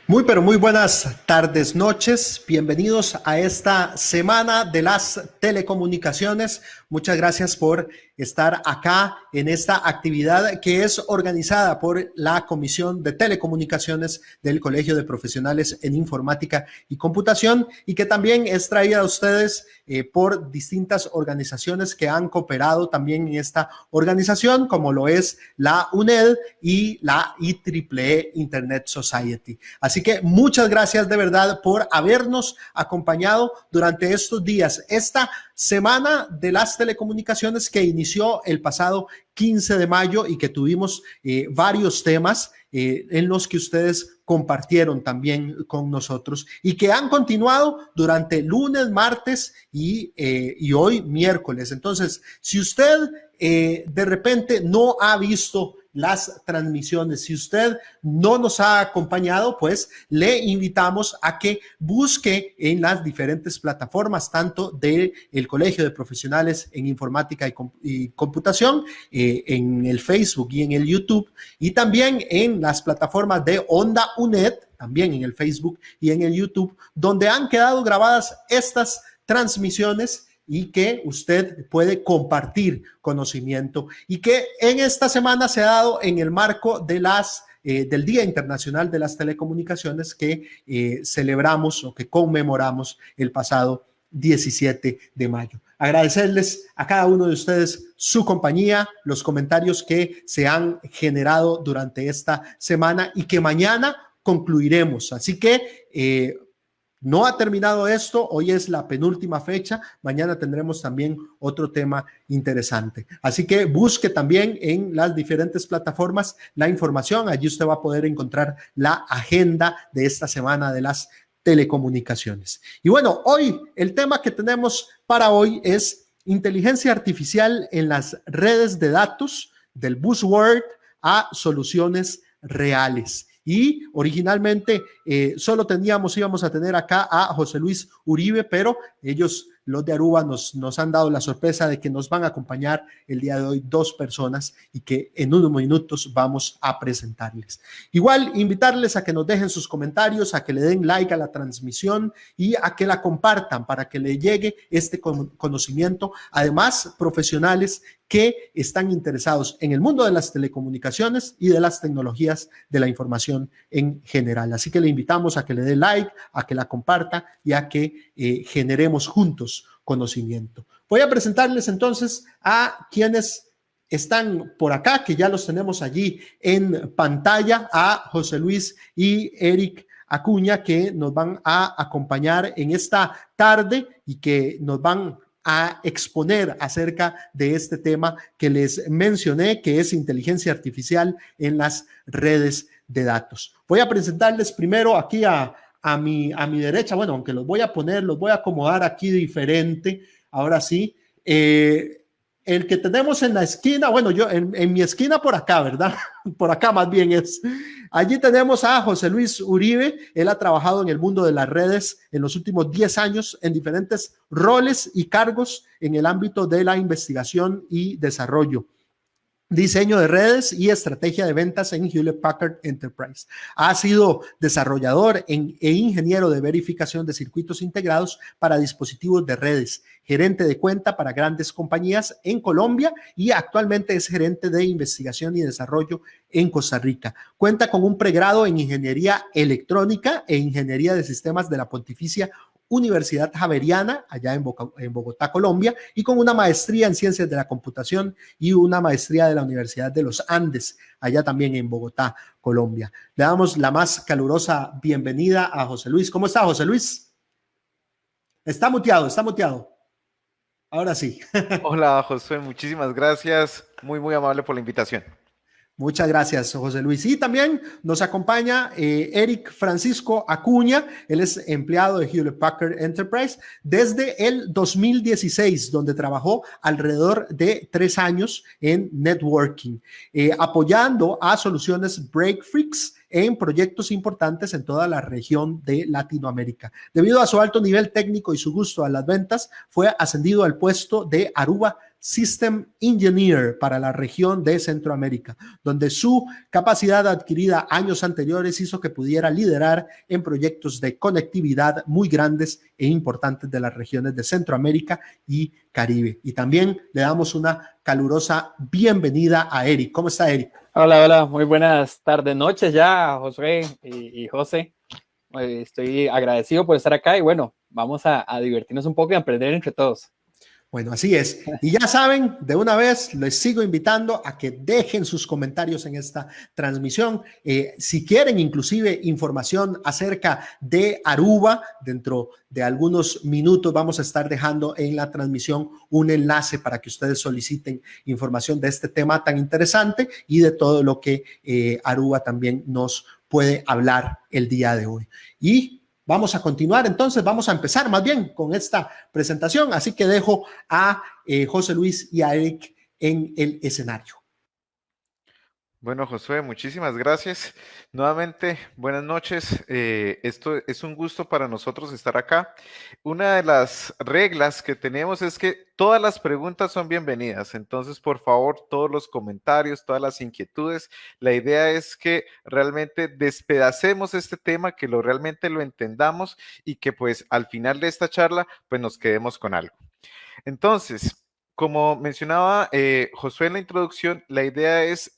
Muy, pero muy buenas tardes, noches. Bienvenidos a esta semana de las telecomunicaciones. Muchas gracias por estar acá en esta actividad que es organizada por la Comisión de Telecomunicaciones del Colegio de Profesionales en Informática y Computación y que también es traída a ustedes por distintas organizaciones que han cooperado también en esta organización, como lo es la UNED y la IEEE Internet Society. Así que muchas gracias de verdad por habernos acompañado durante estos días, esta semana de las telecomunicaciones que inició el pasado 15 de mayo y que tuvimos varios temas en los que ustedes compartieron también con nosotros y que han continuado durante lunes, martes y hoy miércoles. Entonces, si usted de repente no ha visto las transmisiones, si usted no nos ha acompañado, pues le invitamos a que busque en las diferentes plataformas, tanto del Colegio de Profesionales en Informática y Computación, en el Facebook y en el YouTube, y también en las plataformas de Onda UNED, también en el Facebook y en el YouTube, donde han quedado grabadas estas transmisiones y que usted puede compartir conocimiento y que en esta semana se ha dado en el marco de del Día Internacional de las Telecomunicaciones que celebramos o que conmemoramos el pasado 17 de mayo. Agradecerles a cada uno de ustedes su compañía, los comentarios que se han generado durante esta semana y que mañana concluiremos. Así que no ha terminado esto, hoy es la penúltima fecha, mañana tendremos también otro tema interesante. Así que busque también en las diferentes plataformas la información, allí usted va a poder encontrar la agenda de esta semana de las telecomunicaciones. Y bueno, hoy el tema que tenemos para hoy es inteligencia artificial en las redes de datos, del buzzword a soluciones reales. Y originalmente solo íbamos a tener acá a José Luis Uribe, pero ellos, los de Aruba, nos han dado la sorpresa de que nos van a acompañar el día de hoy dos personas y que en unos minutos vamos a presentarles. Igual, invitarles a que nos dejen sus comentarios, a que le den like a la transmisión y a que la compartan para que le llegue este conocimiento. Además, profesionales que están interesados en el mundo de las telecomunicaciones y de las tecnologías de la información en general. Así que le invitamos a que le dé like, a que la comparta y a que generemos juntos conocimiento. Voy a presentarles entonces a quienes están por acá, que ya los tenemos allí en pantalla, a José Luis y Eric Acuña, que nos van a acompañar en esta tarde y que nos van a exponer acerca de este tema que les mencioné, que es inteligencia artificial en las redes de datos. Voy a presentarles primero aquí a mi derecha, bueno, aunque los voy a acomodar aquí diferente, ahora sí. El que tenemos en la esquina, bueno, yo en mi esquina por acá, ¿verdad? Por acá más bien es. Allí tenemos a José Luis Uribe. Él ha trabajado en el mundo de las redes en los últimos 10 años en diferentes roles y cargos en el ámbito de la investigación y desarrollo, diseño de redes y estrategia de ventas en Hewlett Packard Enterprise. Ha sido desarrollador e ingeniero de verificación de circuitos integrados para dispositivos de redes, gerente de cuenta para grandes compañías en Colombia y actualmente es gerente de investigación y desarrollo en Costa Rica. Cuenta con un pregrado en ingeniería electrónica e ingeniería de sistemas de la Pontificia Universidad Javeriana, allá en Bogotá, Colombia, y con una maestría en Ciencias de la Computación y una maestría de la Universidad de los Andes, allá también en Bogotá, Colombia. Le damos la más calurosa bienvenida a José Luis. ¿Cómo está, José Luis? Está muteado, está muteado. Ahora sí. Hola, Josué, muchísimas gracias. Muy amable por la invitación. Muchas gracias, José Luis. Y también nos acompaña Eric Francisco Acuña. Él es empleado de Hewlett Packard Enterprise desde el 2016, donde trabajó alrededor de 3 años en networking, apoyando a soluciones Breakfix en proyectos importantes en toda la región de Latinoamérica. Debido a su alto nivel técnico y su gusto a las ventas, fue ascendido al puesto de Aruba System Engineer para la región de Centroamérica, donde su capacidad adquirida años anteriores hizo que pudiera liderar en proyectos de conectividad muy grandes e importantes de las regiones de Centroamérica y Caribe. Y también le damos una calurosa bienvenida a Eric. ¿Cómo está, Eric? Hola, hola, muy buenas tardes, noches ya, Josué y José. Estoy agradecido por estar acá y bueno, vamos a divertirnos un poco y aprender entre todos. Bueno, así es. Y ya saben, de una vez les sigo invitando a que dejen sus comentarios en esta transmisión. Si quieren inclusive información acerca de Aruba, dentro de algunos minutos vamos a estar dejando en la transmisión un enlace para que ustedes soliciten información de este tema tan interesante y de todo lo que Aruba también nos puede hablar el día de hoy. Y vamos a continuar, entonces vamos a empezar más bien con esta presentación, así que dejo a José Luis y a Eric en el escenario. Bueno, Josué, muchísimas gracias. Nuevamente, buenas noches. Esto es un gusto para nosotros estar acá. Una de las reglas que tenemos es que todas las preguntas son bienvenidas. Entonces, por favor, todos los comentarios, todas las inquietudes. La idea es que realmente despedacemos este tema, que realmente lo entendamos y que pues al final de esta charla pues nos quedemos con algo. Entonces, como mencionaba Josué en la introducción, la idea es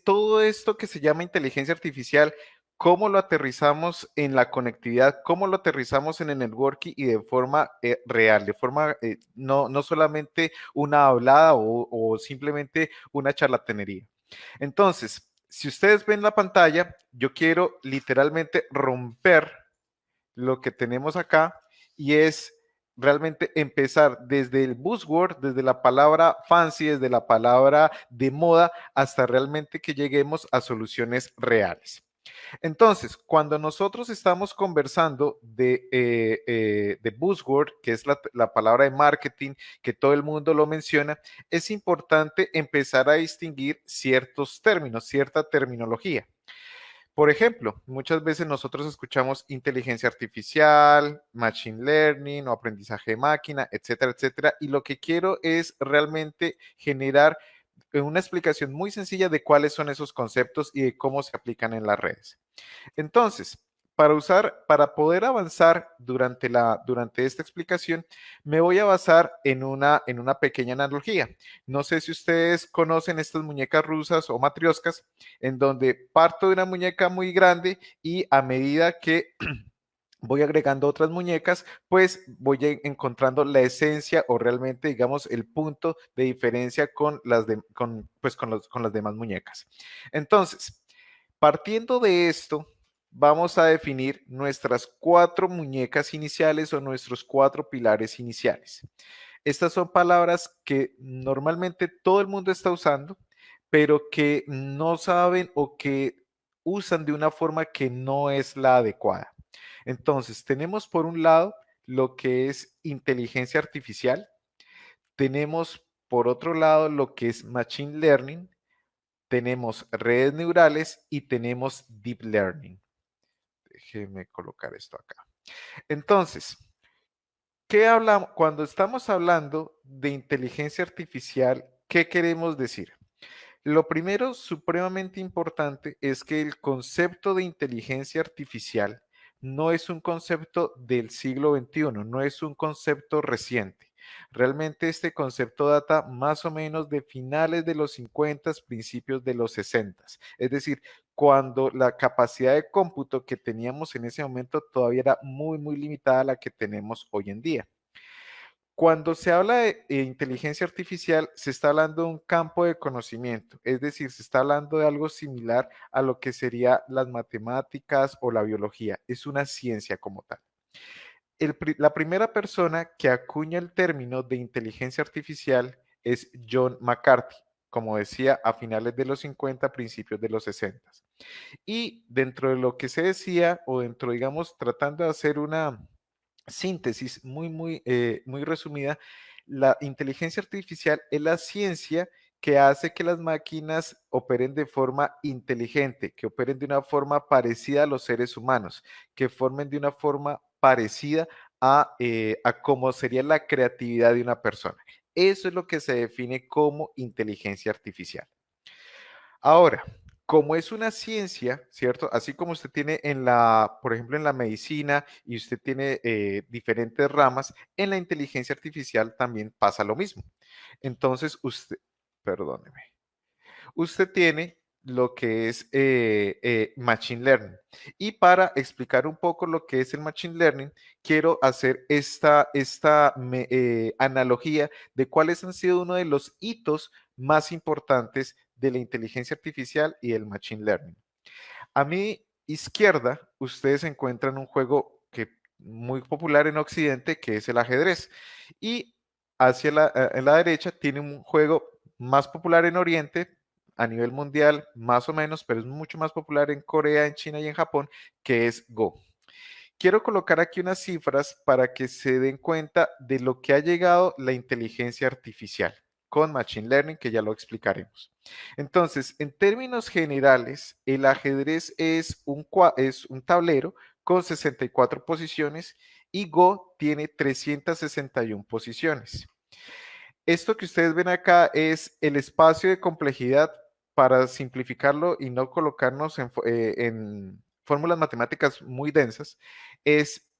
todo esto que se llama inteligencia artificial, cómo lo aterrizamos en la conectividad, cómo lo aterrizamos en el networking y de forma real, de forma no solamente una hablada o simplemente una charlatanería. Entonces, si ustedes ven la pantalla, yo quiero literalmente romper lo que tenemos acá y es realmente empezar desde el buzzword, desde la palabra fancy, desde la palabra de moda, hasta realmente que lleguemos a soluciones reales. Entonces, cuando nosotros estamos conversando de buzzword, que es la palabra de marketing, que todo el mundo lo menciona, es importante empezar a distinguir ciertos términos, cierta terminología. Por ejemplo, muchas veces nosotros escuchamos inteligencia artificial, machine learning o aprendizaje de máquina, etcétera, etcétera. Y lo que quiero es realmente generar una explicación muy sencilla de cuáles son esos conceptos y de cómo se aplican en las redes. Entonces, para poder avanzar durante esta explicación, me voy a basar en una pequeña analogía. No sé si ustedes conocen estas muñecas rusas o matrioscas, en donde parto de una muñeca muy grande y a medida que voy agregando otras muñecas, pues voy encontrando la esencia o realmente, digamos, el punto de diferencia con las demás muñecas. Entonces, partiendo de esto, vamos a definir nuestras 4 muñecas iniciales o nuestros 4 pilares iniciales. Estas son palabras que normalmente todo el mundo está usando, pero que no saben o que usan de una forma que no es la adecuada. Entonces, tenemos por un lado lo que es inteligencia artificial, tenemos por otro lado lo que es machine learning, tenemos redes neurales y tenemos deep learning. Déjeme colocar esto acá. Entonces, ¿qué hablamos? Cuando estamos hablando de inteligencia artificial, ¿qué queremos decir? Lo primero, supremamente importante, es que el concepto de inteligencia artificial no es un concepto del siglo XXI, no es un concepto reciente. Realmente este concepto data más o menos de finales de los 50, principios de los 60. Es decir, cuando la capacidad de cómputo que teníamos en ese momento todavía era muy, muy limitada a la que tenemos hoy en día. Cuando se habla de inteligencia artificial, se está hablando de un campo de conocimiento, es decir, se está hablando de algo similar a lo que serían las matemáticas o la biología. Es una ciencia como tal. La primera persona que acuña el término de inteligencia artificial es John McCarthy, como decía, a finales de los 50, principios de los 60. Y dentro de lo que se decía, o dentro, digamos, tratando de hacer una síntesis muy resumida, la inteligencia artificial es la ciencia que hace que las máquinas operen de forma inteligente, que operen de una forma parecida a los seres humanos, que formen de una forma parecida a cómo sería la creatividad de una persona. Eso es lo que se define como inteligencia artificial. Ahora, como es una ciencia, ¿cierto? Así como usted tiene por ejemplo, en la medicina y usted tiene diferentes ramas, en la inteligencia artificial también pasa lo mismo. Entonces, perdóneme, usted tiene lo que es Machine Learning. Y para explicar un poco lo que es el Machine Learning, quiero hacer esta analogía de cuáles han sido uno de los hitos más importantes de la inteligencia artificial y el Machine Learning. A mi izquierda, ustedes encuentran un juego muy popular en Occidente, que es el ajedrez. Y en la derecha tiene un juego más popular en Oriente, a nivel mundial, más o menos, pero es mucho más popular en Corea, en China y en Japón, que es Go. Quiero colocar aquí unas cifras para que se den cuenta de lo que ha llegado la inteligencia artificial con Machine Learning, que ya lo explicaremos. Entonces, en términos generales, el ajedrez es un tablero con 64 posiciones y Go tiene 361 posiciones. Esto que ustedes ven acá es el espacio de complejidad para simplificarlo y no colocarnos en fórmulas matemáticas muy densas.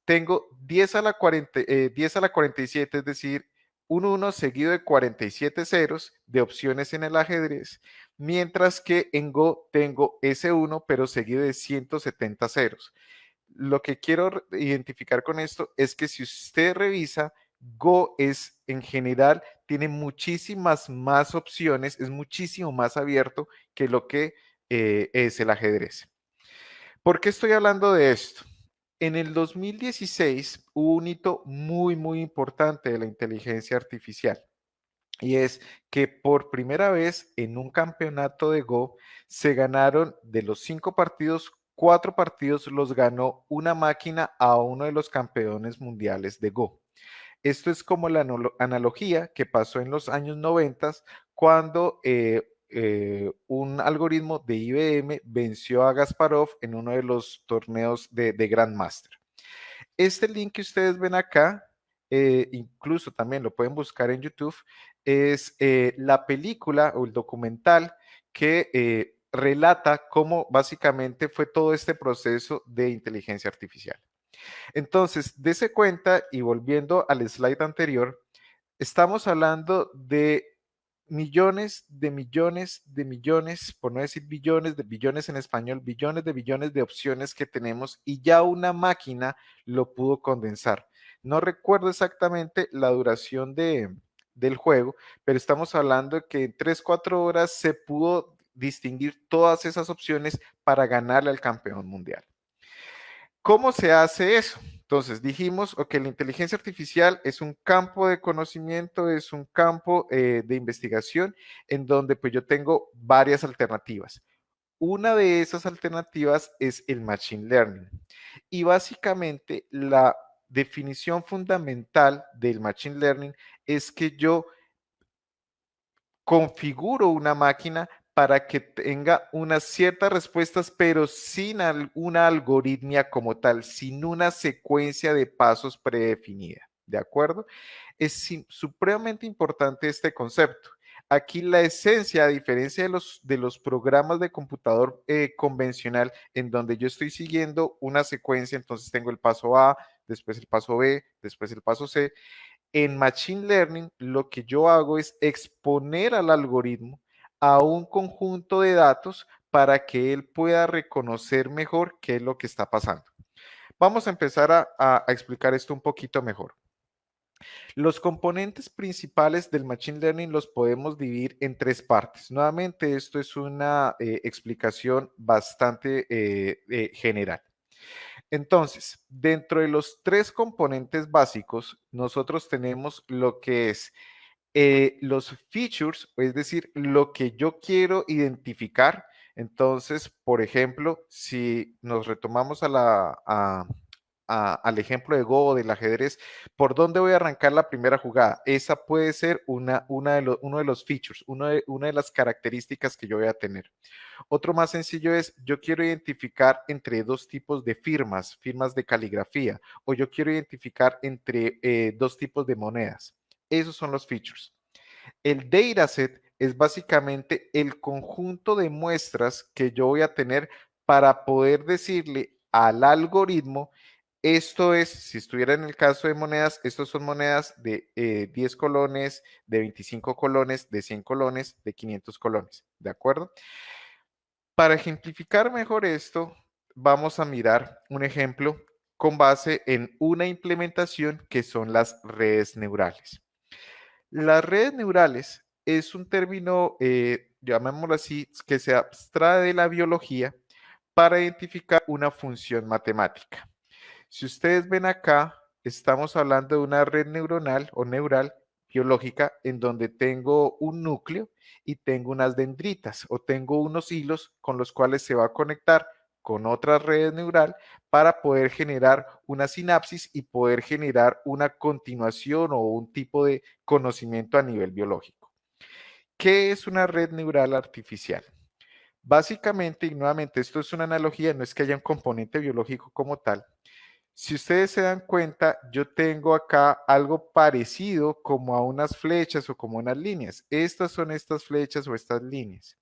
Tengo 10 a la 47, es decir, un 1 seguido de 47 ceros de opciones en el ajedrez, mientras que en Go tengo ese 1, pero seguido de 170 ceros. Lo que quiero identificar con esto es que si usted revisa, Go es en general, tiene muchísimas más opciones, es muchísimo más abierto que lo que es el ajedrez. ¿Por qué estoy hablando de esto? En el 2016 hubo un hito muy, muy importante de la inteligencia artificial. Y es que por primera vez en un campeonato de Go se ganaron de los 5 partidos, 4 partidos los ganó una máquina a uno de los campeones mundiales de Go. Esto es como la analogía que pasó en los años 90 cuando un algoritmo de IBM venció a Kasparov en uno de los torneos de Grandmaster. Este link que ustedes ven acá, incluso también lo pueden buscar en YouTube, es la película o el documental que relata cómo básicamente fue todo este proceso de inteligencia artificial. Entonces, dése cuenta y volviendo al slide anterior, estamos hablando de millones de millones de millones, por no decir billones de billones en español, billones de opciones que tenemos y ya una máquina lo pudo condensar. No recuerdo exactamente la duración del juego, pero estamos hablando de que en 3, 4 horas se pudo distinguir todas esas opciones para ganarle al campeón mundial. ¿Cómo se hace eso? Entonces dijimos, ok, la inteligencia artificial es un campo de conocimiento, es un campo de investigación en donde pues yo tengo varias alternativas. Una de esas alternativas es el Machine Learning. Y básicamente la definición fundamental del Machine Learning es que yo configuro una máquina para que tenga unas ciertas respuestas, pero sin una algoritmia como tal, sin una secuencia de pasos predefinida. ¿De acuerdo? Es supremamente importante este concepto. Aquí la esencia, a diferencia de los programas de computador convencional, en donde yo estoy siguiendo una secuencia, entonces tengo el paso A, después el paso B, después el paso C. En Machine Learning, lo que yo hago es exponer al algoritmo a un conjunto de datos para que él pueda reconocer mejor qué es lo que está pasando. Vamos a empezar a explicar esto un poquito mejor. Los componentes principales del Machine Learning los podemos dividir en 3 partes. Nuevamente, esto es una explicación bastante general. Entonces, dentro de los 3 componentes básicos, nosotros tenemos lo que es los features, es decir, lo que yo quiero identificar. Entonces, por ejemplo, si nos retomamos al ejemplo de Go o del ajedrez, ¿por dónde voy a arrancar la primera jugada? Esa puede ser uno de los features, una de las características que yo voy a tener. Otro más sencillo es, yo quiero identificar entre 2 tipos de firmas de caligrafía, o yo quiero identificar entre 2 tipos de monedas. Esos son los features. El dataset es básicamente el conjunto de muestras que yo voy a tener para poder decirle al algoritmo, esto es, si estuviera en el caso de monedas, estos son monedas de 10 colones, de 25 colones, de 100 colones, de 500 colones, ¿de acuerdo? Para ejemplificar mejor esto, vamos a mirar un ejemplo con base en una implementación que son las redes neurales. Las redes neurales es un término, llamémoslo así, que se abstrae de la biología para identificar una función matemática. Si ustedes ven acá, estamos hablando de una red neuronal o neural biológica en donde tengo un núcleo y tengo unas dendritas o tengo unos hilos con los cuales se va a conectar con otra red neural para poder generar una sinapsis y poder generar una continuación o un tipo de conocimiento a nivel biológico. ¿Qué es una red neural artificial? Básicamente, y nuevamente, esto es una analogía, no es que haya un componente biológico como tal. Si ustedes se dan cuenta, yo tengo acá algo parecido como a unas flechas o como unas líneas. Estas son estas flechas o estas líneas.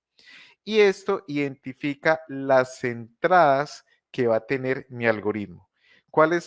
Y esto identifica las entradas que va a tener mi algoritmo. ¿Cuáles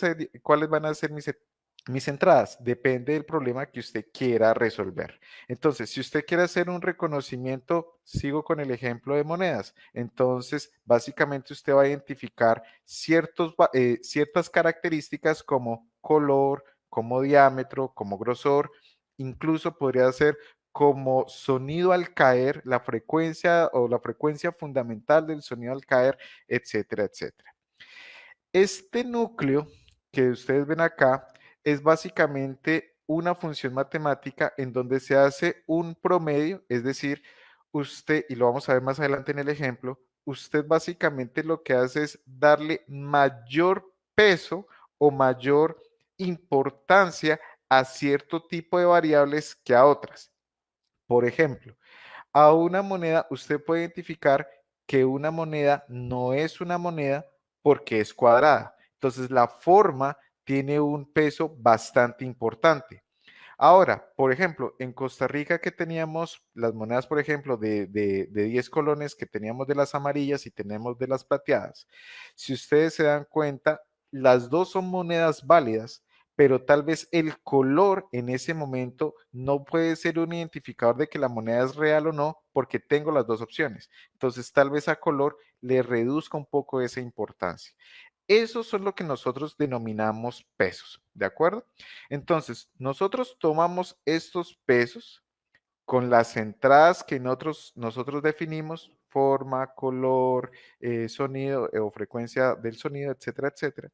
van a ser mis entradas? Depende del problema que usted quiera resolver. Entonces, si usted quiere hacer un reconocimiento, sigo con el ejemplo de monedas. Entonces, básicamente usted va a identificar ciertas características como color, como diámetro, como grosor. Incluso podría ser como sonido al caer, la frecuencia o la frecuencia fundamental del sonido al caer, etcétera, etcétera. Este núcleo que ustedes ven acá es básicamente una función matemática en donde se hace un promedio, es decir, usted, y lo vamos a ver más adelante en el ejemplo, usted básicamente lo que hace es darle mayor peso o mayor importancia a cierto tipo de variables que a otras. Por ejemplo, a una moneda usted puede identificar que una moneda no es una moneda porque es cuadrada. Entonces la forma tiene un peso bastante importante. Ahora, por ejemplo, en Costa Rica que teníamos las monedas, por ejemplo, de 10 colones que teníamos de las amarillas y tenemos de las plateadas, si ustedes se dan cuenta, las dos son monedas válidas, pero tal vez el color en ese momento no puede ser un identificador de que la moneda es real o no, porque tengo las dos opciones. Entonces, tal vez a color le reduzca un poco esa importancia. Esos son lo que nosotros denominamos pesos, ¿de acuerdo? Entonces, nosotros tomamos estos pesos con las entradas que nosotros definimos, forma, color, sonido o frecuencia del sonido, etcétera, etcétera,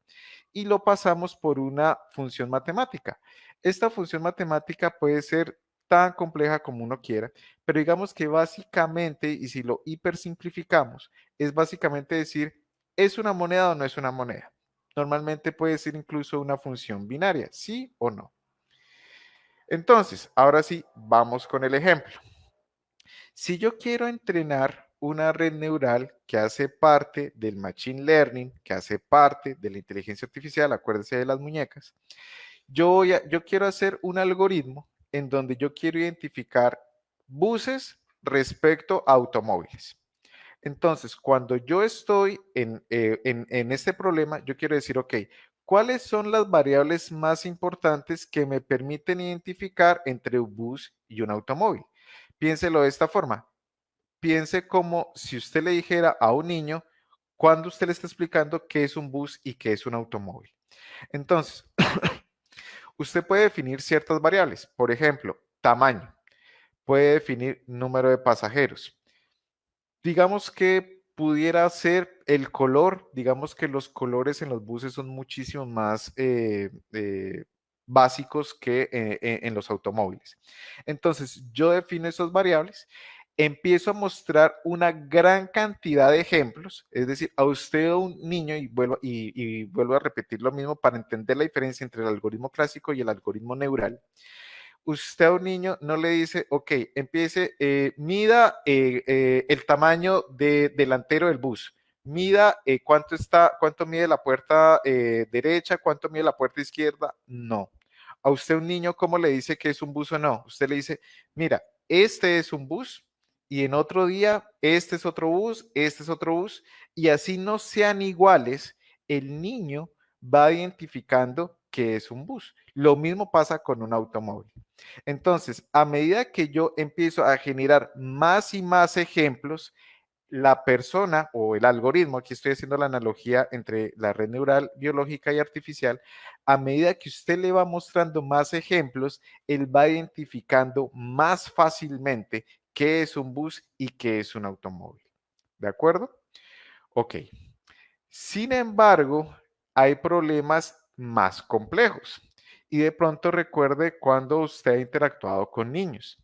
y lo pasamos por una función matemática. Esta función matemática puede ser tan compleja como uno quiera, pero digamos que básicamente, y si lo hipersimplificamos, es básicamente decir, ¿es una moneda o no es una moneda? Normalmente puede ser incluso una función binaria, sí o no. Entonces, ahora sí, vamos con el ejemplo. Si yo quiero entrenar una red neural que hace parte del machine learning, que hace parte de la inteligencia artificial, acuérdense de las muñecas, yo quiero hacer un algoritmo en donde yo quiero identificar buses respecto a automóviles. Entonces, cuando yo estoy en este problema, yo quiero decir, ok, ¿cuáles son las variables más importantes que me permiten identificar entre un bus y un automóvil? Piénselo de esta forma. Piense como si usted le dijera a un niño cuando usted le está explicando qué es un bus y qué es un automóvil. Entonces, usted puede definir ciertas variables. Por ejemplo, tamaño. Puede definir número de pasajeros. Digamos que pudiera ser el color, digamos que los colores en los buses son muchísimo más básicos que en los automóviles. Entonces, yo defino esas variables, empiezo a mostrar una gran cantidad de ejemplos, es decir, a usted o un niño, y vuelvo a repetir lo mismo para entender la diferencia entre el algoritmo clásico y el algoritmo neural. Usted a un niño no le dice, ok, empiece, mida el tamaño delantero del bus, mida cuánto mide la puerta derecha, cuánto mide la puerta izquierda. No. A usted un niño, ¿cómo le dice que es un bus o no? Usted le dice, mira, este es un bus y en otro día este es otro bus, este es otro bus, y así no sean iguales, el niño va identificando que es un bus. Lo mismo pasa con un automóvil. Entonces, a medida que yo empiezo a generar más y más ejemplos, la persona o el algoritmo, aquí estoy haciendo la analogía entre la red neural biológica y artificial, a medida que usted le va mostrando más ejemplos, él va identificando más fácilmente qué es un bus y qué es un automóvil. ¿De acuerdo? Ok. Sin embargo, hay problemas más complejos. Y de pronto recuerde cuando usted ha interactuado con niños.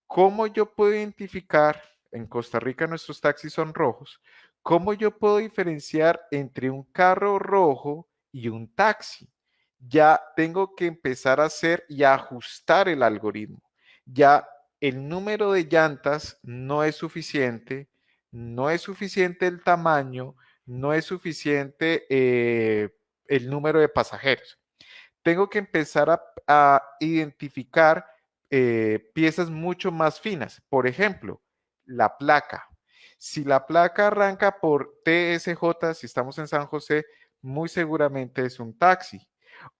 ¿Cómo yo puedo identificar, en Costa Rica nuestros taxis son rojos, cómo yo puedo diferenciar entre un carro rojo y un taxi? Ya tengo que empezar a hacer y a ajustar el algoritmo. Ya el número de llantas no es suficiente, no es suficiente el tamaño, no es suficiente el número de pasajeros. Tengo que empezar a identificar piezas mucho más finas. Por ejemplo, la placa. Si la placa arranca por TSJ, si estamos en San José, muy seguramente es un taxi.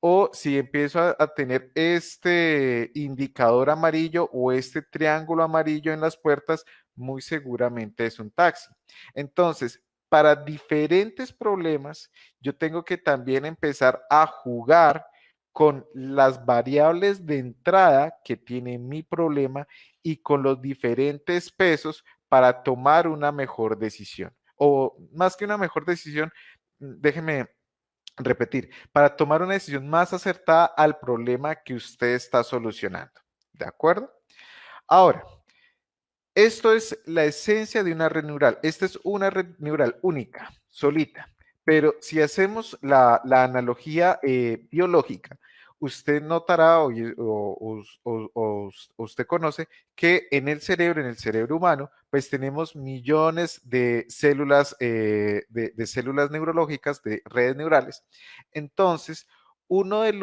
O si empiezo a tener este indicador amarillo o este triángulo amarillo en las puertas, muy seguramente es un taxi. Entonces, para diferentes problemas, yo tengo que también empezar a jugar con las variables de entrada que tiene mi problema y con los diferentes pesos para tomar una mejor decisión. O más que una mejor decisión, déjeme repetir, para tomar una decisión más acertada al problema que usted está solucionando. ¿De acuerdo? Ahora, esto es la esencia de una red neural. Esta es una red neural única, solita. Pero si hacemos la analogía biológica, usted notará o usted conoce que en el cerebro humano, pues tenemos millones de células, de células neurológicas, de redes neurales. Entonces, uno de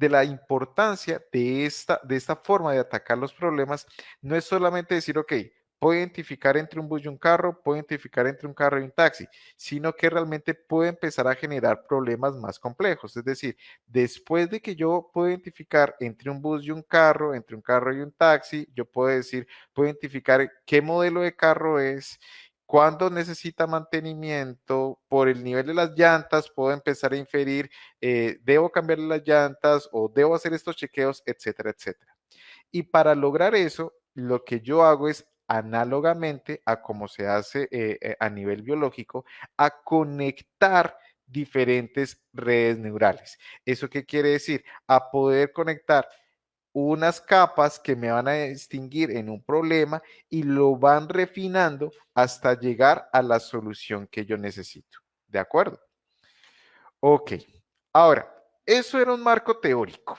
la importancia de esta forma de atacar los problemas no es solamente decir, ok, puedo identificar entre un bus y un carro, puedo identificar entre un carro y un taxi, sino que realmente puedo empezar a generar problemas más complejos. Es decir, después de que yo puedo identificar entre un bus y un carro, entre un carro y un taxi, yo puedo decir, puedo identificar qué modelo de carro es, cuándo necesita mantenimiento, por el nivel de las llantas, puedo empezar a inferir debo cambiarle las llantas o debo hacer estos chequeos, etcétera, etcétera. Y para lograr eso, lo que yo hago es análogamente a como se hace a nivel biológico, a conectar diferentes redes neurales. ¿Eso qué quiere decir? A poder conectar unas capas que me van a distinguir en un problema y lo van refinando hasta llegar a la solución que yo necesito. ¿De acuerdo? Ok, ahora, eso era un marco teórico.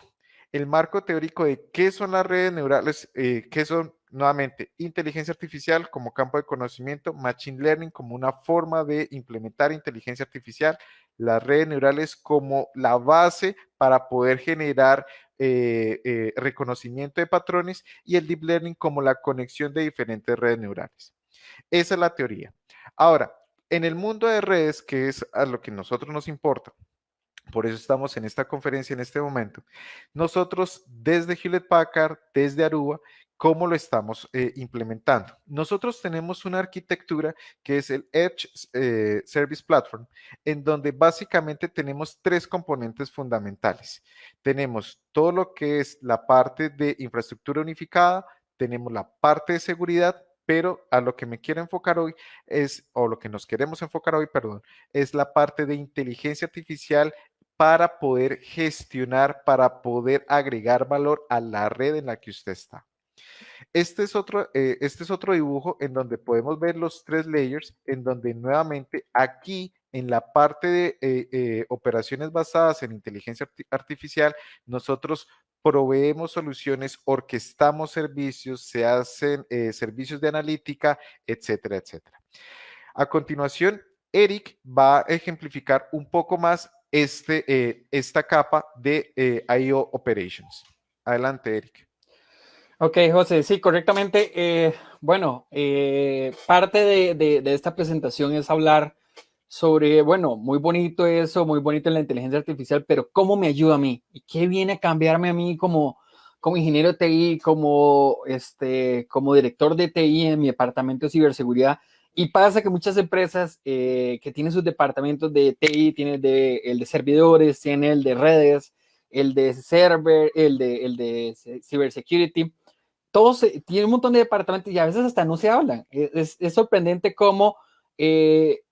El marco teórico de qué son las redes neurales, qué son nuevamente inteligencia artificial como campo de conocimiento, machine learning como una forma de implementar inteligencia artificial, las redes neurales como la base para poder generar reconocimiento de patrones y el deep learning como la conexión de diferentes redes neurales. Esa es la teoría. Ahora, en el mundo de redes, que es a lo que nosotros nos importa, por eso estamos en esta conferencia en este momento. Nosotros desde Hewlett Packard, desde Aruba, ¿cómo lo estamos implementando? Nosotros tenemos una arquitectura que es el Edge Service Platform, en donde básicamente tenemos tres componentes fundamentales. Tenemos todo lo que es la parte de infraestructura unificada, tenemos la parte de seguridad, pero a lo que me quiero enfocar hoy es, o lo que nos queremos enfocar hoy, perdón, es la parte de inteligencia artificial para poder gestionar, para poder agregar valor a la red en la que usted está. Este es otro dibujo en donde podemos ver los tres layers, en donde nuevamente aquí en la parte de operaciones basadas en inteligencia artificial, nosotros proveemos soluciones, orquestamos servicios, se hacen servicios de analítica, etcétera, etcétera. A continuación, Eric va a ejemplificar un poco más esta capa de IO Operations. Adelante, Eric. Ok, José, sí, correctamente. Bueno, parte de esta presentación es hablar sobre, bueno, muy bonito eso, muy bonito la inteligencia artificial, pero ¿cómo me ayuda a mí? ¿Y qué viene a cambiarme a mí como ingeniero de TI, como director de TI en mi departamento de ciberseguridad? Y pasa que muchas empresas que tienen sus departamentos de TI, tienen el de servidores, tienen el de redes, el de server, el de cybersecurity, todos tienen un montón de departamentos y a veces hasta no se hablan. Es sorprendente cómo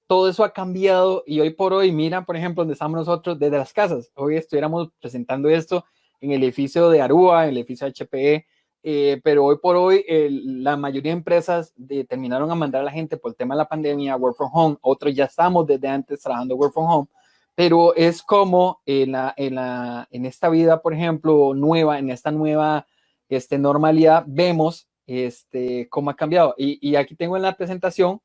todo eso ha cambiado y hoy por hoy, mira, por ejemplo, donde estamos nosotros desde las casas. Hoy estuviéramos presentando esto en el edificio de Aruba, en el edificio HPE, pero hoy por hoy la mayoría de empresas terminaron a mandar a la gente por el tema de la pandemia, work from home, otros ya estamos desde antes trabajando work from home, pero es como en esta vida, por ejemplo, nueva, en esta nueva normalidad, vemos cómo ha cambiado. Y aquí tengo en la presentación,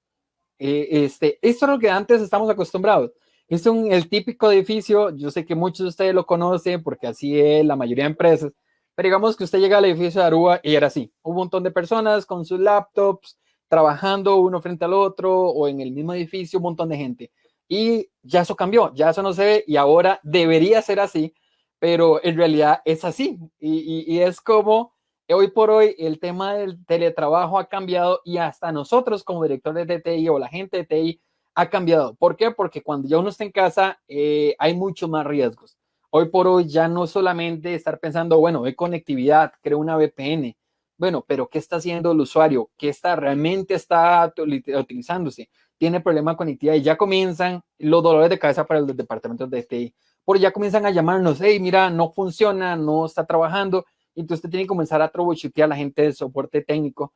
esto es lo que antes estamos acostumbrados. Es el típico edificio, yo sé que muchos de ustedes lo conocen porque así es la mayoría de empresas, pero digamos que usted llega al edificio de Aruba y era así, un montón de personas con sus laptops, trabajando uno frente al otro o en el mismo edificio, un montón de gente. Y ya eso cambió, ya eso no se ve y ahora debería ser así, pero en realidad es así. Y es como hoy por hoy el tema del teletrabajo ha cambiado y hasta nosotros como directores de TI o la gente de TI ha cambiado. ¿Por qué? Porque cuando ya uno está en casa hay muchos más riesgos. Hoy por hoy ya no solamente estar pensando, bueno, hay conectividad, creo una VPN. Bueno, pero ¿qué está haciendo el usuario? ¿Qué realmente está utilizándose? Tiene problema con conectividad y ya comienzan los dolores de cabeza para los departamentos de TI. Porque ya comienzan a llamarnos, hey, mira, no funciona, no está trabajando. Entonces usted tiene que comenzar a troubleshootear a la gente de soporte técnico,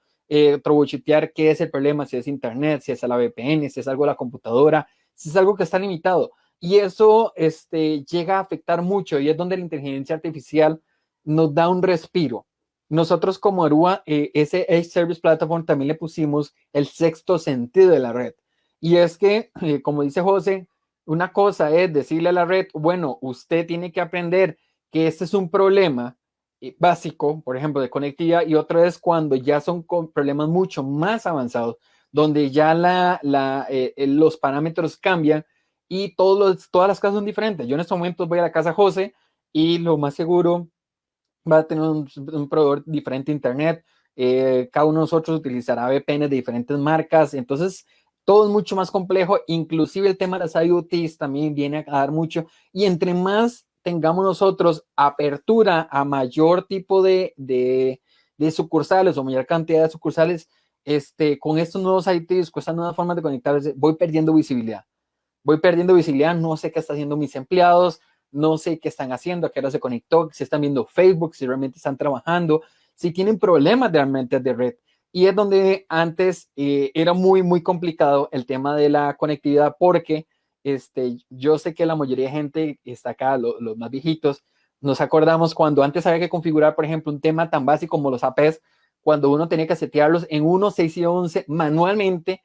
troubleshootear qué es el problema, si es internet, si es la VPN, si es algo de la computadora, si es algo que está limitado. Y eso llega a afectar mucho y es donde la inteligencia artificial nos da un respiro. Nosotros como Aruba, ese Edge Service Platform también le pusimos el sexto sentido de la red. Y es que, como dice José, una cosa es decirle a la red, bueno, usted tiene que aprender que este es un problema básico, por ejemplo, de conectividad, y otro es cuando ya son problemas mucho más avanzados, donde ya los parámetros cambian y todas las casas son diferentes. Yo en estos momentos voy a la casa José y lo más seguro va a tener un proveedor diferente de internet, cada uno de nosotros utilizará VPN de diferentes marcas, entonces todo es mucho más complejo, inclusive el tema de las IoTs también viene a dar mucho, y entre más tengamos nosotros apertura a mayor tipo de sucursales o mayor cantidad de sucursales, con estos nuevos IoTs, con estas nuevas formas de conectarse, voy perdiendo visibilidad, no sé qué están haciendo mis empleados, no sé qué están haciendo, a qué hora se conectó, si están viendo Facebook, si realmente están trabajando, si tienen problemas realmente de red. Y es donde antes era muy, muy complicado el tema de la conectividad porque yo sé que la mayoría de gente está acá, los más viejitos, nos acordamos cuando antes había que configurar, por ejemplo, un tema tan básico como los APs, cuando uno tenía que setearlos en 1, 6 y 11 manualmente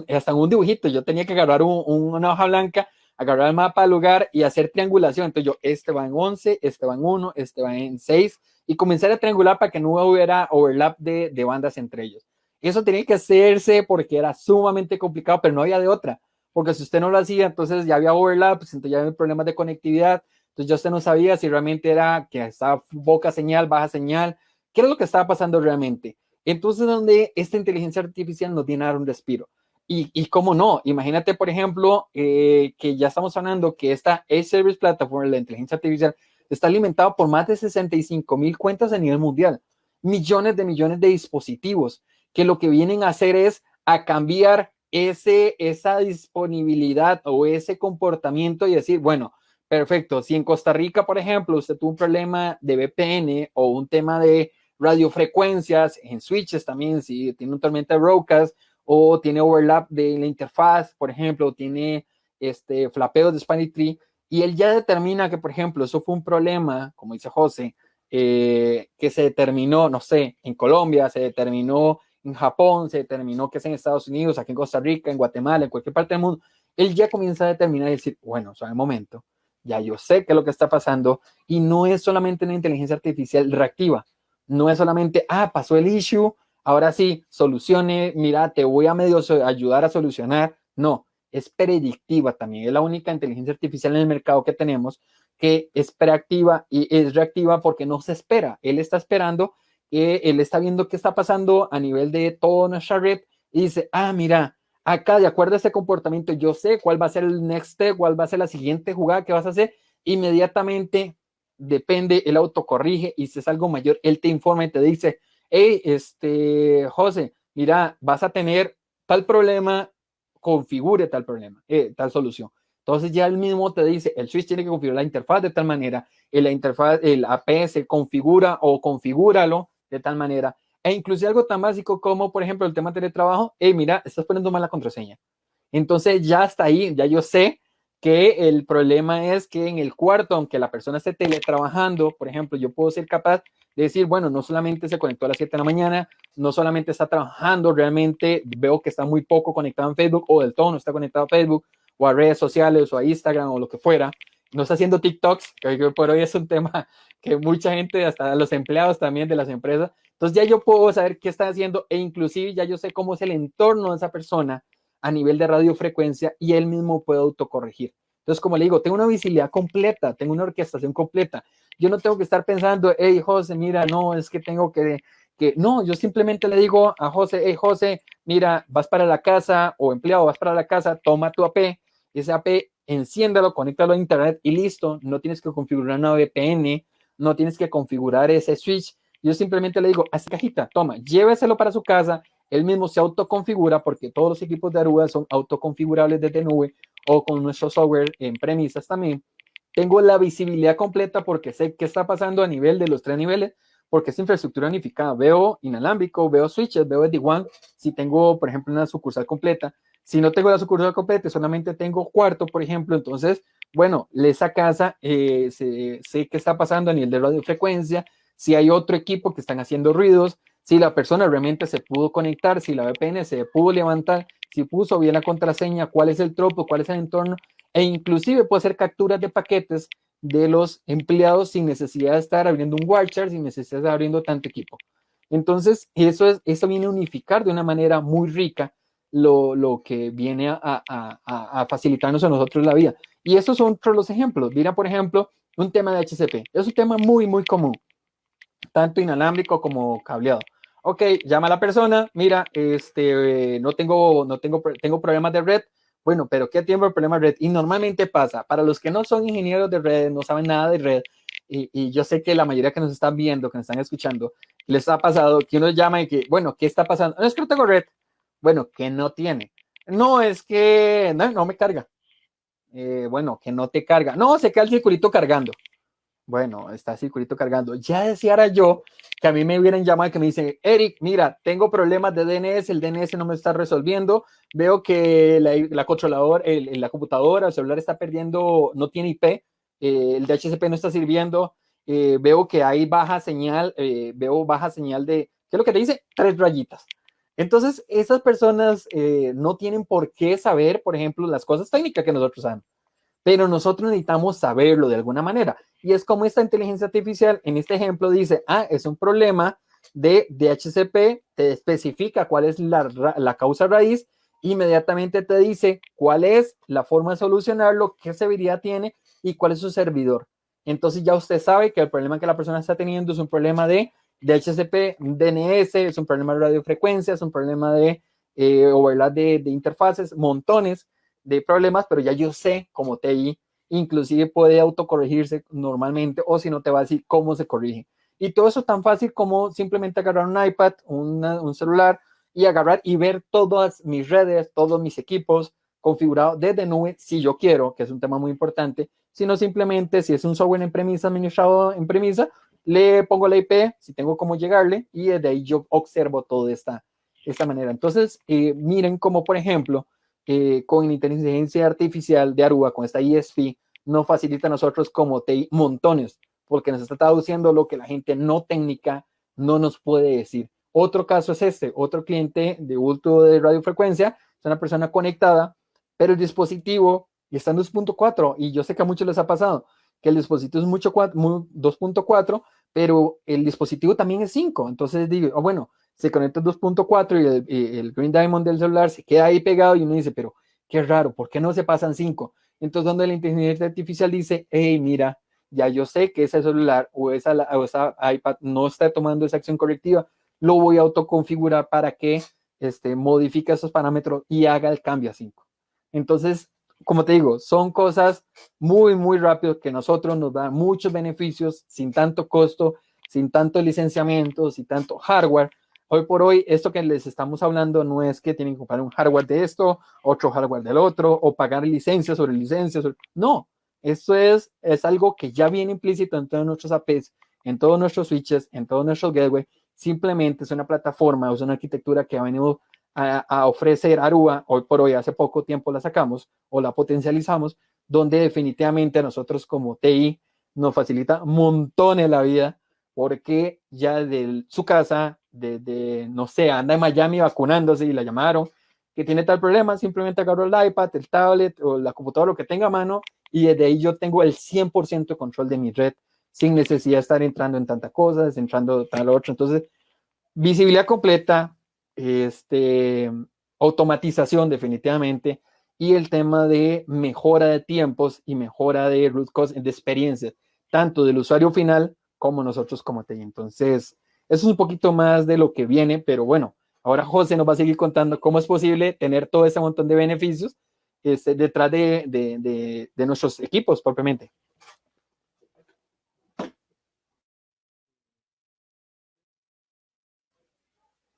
hasta en un dibujito. Yo tenía que agarrar una hoja blanca, agarrar el mapa del lugar y hacer triangulación. Entonces yo, este va en 11, este va en 1, este va en 6 y comenzar a triangular para que no hubiera overlap de bandas entre ellos. Eso tenía que hacerse porque era sumamente complicado, pero no había de otra. Porque si usted no lo hacía, entonces ya había overlaps, entonces ya había problemas de conectividad. Entonces ya usted no sabía si realmente era que estaba poca señal, baja señal, qué era lo que estaba pasando realmente. Entonces, donde esta inteligencia artificial nos viene a dar un respiro. Y cómo no, imagínate, por ejemplo, que ya estamos hablando que esta Edge Service Platform, la inteligencia artificial, está alimentada por más de 65,000 cuentas a nivel mundial, millones de dispositivos, que lo que vienen a hacer es a cambiar esa disponibilidad o ese comportamiento y decir, bueno, perfecto, si en Costa Rica, por ejemplo, usted tuvo un problema de VPN o un tema de radiofrecuencias, en switches también, si tiene un tormenta de broadcast o tiene overlap de la interfaz, por ejemplo, tiene flapeos de Spanning Tree, y él ya determina que, por ejemplo, eso fue un problema, como dice José, que se determinó, no sé, en Colombia, se determinó en Japón, se determinó que es en Estados Unidos, aquí en Costa Rica, en Guatemala, en cualquier parte del mundo. Él ya comienza a determinar y decir, bueno, o sea, en un momento, ya yo sé qué es lo que está pasando y no es solamente una inteligencia artificial reactiva, no es solamente, pasó el issue, ahora sí, solucione, mira, te voy a medio ayudar a solucionar. No, es predictiva también, es la única inteligencia artificial en el mercado que tenemos que es preactiva y es reactiva porque no se espera, él está esperando, él está viendo qué está pasando a nivel de toda nuestra red y dice, mira, acá de acuerdo a este comportamiento yo sé cuál va a ser el next step, cuál va a ser la siguiente jugada que vas a hacer, inmediatamente depende, él autocorrige y si es algo mayor, él te informa y te dice, hey, José, mira, vas a tener tal problema, configure tal problema, tal solución. Entonces ya él mismo te dice, el switch tiene que configurar la interfaz de tal manera, la interfaz, el APS configura o configúralo de tal manera. E inclusive algo tan básico como, por ejemplo, el tema de teletrabajo, hey, mira, estás poniendo mal la contraseña. Entonces ya hasta ahí, ya yo sé que el problema es que en el cuarto, aunque la persona esté teletrabajando, por ejemplo, yo puedo ser capaz de decir, bueno, no solamente se conectó a las 7 de la mañana, no solamente está trabajando, realmente veo que está muy poco conectado en Facebook o del todo no está conectado a Facebook o a redes sociales o a Instagram o lo que fuera, no está haciendo TikToks, que por hoy es un tema que mucha gente, hasta los empleados también de las empresas, entonces ya yo puedo saber qué está haciendo e inclusive ya yo sé cómo es el entorno de esa persona a nivel de radiofrecuencia y él mismo puede autocorregir. Entonces, como le digo, tengo una visibilidad completa, tengo una orquestación completa. Yo no tengo que estar pensando, hey, José, mira, no, es que tengo no, yo simplemente le digo a José, hey, José, mira, vas para la casa o empleado, vas para la casa, toma tu AP, ese AP, enciéndalo, conéctalo a internet y listo. No tienes que configurar una VPN, no tienes que configurar ese switch. Yo simplemente le digo, a esta cajita, toma, lléveselo para su casa, él mismo se autoconfigura porque todos los equipos de Aruba son autoconfigurables desde nube o con nuestro software en premisas también. Tengo la visibilidad completa porque sé qué está pasando a nivel de los 3 niveles, porque es infraestructura unificada. Veo inalámbrico, veo switches, veo SD-WAN, si tengo, por ejemplo, una sucursal completa. Si no tengo la sucursal completa, solamente tengo cuarto, por ejemplo, entonces, bueno, esa casa, sé qué está pasando a nivel de radiofrecuencia, si hay otro equipo que están haciendo ruidos, si la persona realmente se pudo conectar, si la VPN se pudo levantar, si puso bien la contraseña, cuál es el tropo, cuál es el entorno, e inclusive puede hacer capturas de paquetes de los empleados sin necesidad de estar abriendo un WarChar, sin necesidad de estar abriendo tanto equipo. Entonces, eso viene a unificar de una manera muy rica lo que viene a facilitarnos a nosotros la vida. Y estos son otros los ejemplos. Mira, por ejemplo, un tema de HCP. Es un tema muy, muy común, tanto inalámbrico como cableado. Ok, llama a la persona, mira, tengo problemas de red. Bueno, pero ¿qué tiempo el problema de red? Y normalmente pasa, para los que no son ingenieros de red, no saben nada de red, y yo sé que la mayoría que nos están viendo, que nos están escuchando, les ha pasado que uno llama y que, bueno, ¿qué está pasando? No, es que no tengo red. Bueno, ¿qué no tiene? No, es que no me carga. Bueno, que no te carga. No, se queda el circulito cargando. Bueno, está el circulito cargando. Ya deseara yo que a mí me hubieran llamado y que me dicen, Eric, mira, tengo problemas de DNS, el DNS no me está resolviendo, veo que la controladora, la computadora, el celular está perdiendo, no tiene IP, el DHCP no está sirviendo, veo que hay baja señal, veo baja señal de, ¿qué es lo que te dice? 3 rayitas. Entonces, esas personas no tienen por qué saber, por ejemplo, las cosas técnicas que nosotros sabemos, pero nosotros necesitamos saberlo de alguna manera. Y es como esta inteligencia artificial, en este ejemplo, dice, es un problema de DHCP, te especifica cuál es la causa raíz, inmediatamente te dice cuál es la forma de solucionarlo, qué severidad tiene y cuál es su servidor. Entonces ya usted sabe que el problema que la persona está teniendo es un problema de DHCP, DNS, es un problema de radiofrecuencia, es un problema de overlap de interfaces, montones de problemas, pero ya yo sé como TI, inclusive puede autocorregirse normalmente o si no te va a decir cómo se corrige. Y todo eso tan fácil como simplemente agarrar un iPad, un celular y agarrar y ver todas mis redes, todos mis equipos configurados desde nube si yo quiero, que es un tema muy importante, sino simplemente si es un software en premisa, administrado en premisa, le pongo la IP, si tengo cómo llegarle y desde ahí yo observo todo de esta manera. Entonces, miren como por ejemplo, con inteligencia artificial de Aruba, con esta ISP, nos facilita a nosotros como TI montones, porque nos está traduciendo lo que la gente no técnica no nos puede decir. Otro caso es otro cliente de bulto de radiofrecuencia, es una persona conectada, pero el dispositivo y está en 2.4, y yo sé que a muchos les ha pasado que el dispositivo es 2.4, pero el dispositivo también es 5, entonces digo, bueno, se conecta 2.4 y el Green Diamond del celular se queda ahí pegado y uno dice, pero qué raro, ¿por qué no se pasan 5? Entonces donde la inteligencia artificial dice, hey, mira, ya yo sé que ese celular o esa iPad no está tomando esa acción correctiva, lo voy a autoconfigurar para que modifique esos parámetros y haga el cambio a 5. Entonces, como te digo, son cosas muy, muy rápidas que nosotros nos dan muchos beneficios sin tanto costo, sin tanto licenciamiento, sin tanto hardware. Hoy por hoy, esto que les estamos hablando no es que tienen que comprar un hardware de esto, otro hardware del otro, o pagar licencias sobre licencias. No, esto es algo que ya viene implícito en todos nuestros APs, en todos nuestros switches, en todos nuestros gateways. Simplemente es una plataforma, es una arquitectura que ha venido a ofrecer Aruba. Hoy por hoy, hace poco tiempo la sacamos o la potencializamos, donde definitivamente a nosotros como TI nos facilita montones la vida, porque ya de su casa, no sé, anda en Miami vacunándose y la llamaron, que tiene tal problema, simplemente agarro el iPad, el tablet o la computadora, lo que tenga a mano, y desde ahí yo tengo el 100% de control de mi red, sin necesidad de estar entrando en tantas cosas, entrando tal otro. Entonces, visibilidad completa, automatización definitivamente, y el tema de mejora de tiempos y mejora de root cause, de experiencias, tanto del usuario final como nosotros como TI. Entonces, eso es un poquito más de lo que viene, pero bueno, ahora José nos va a seguir contando cómo es posible tener todo ese montón de beneficios detrás de nuestros equipos propiamente.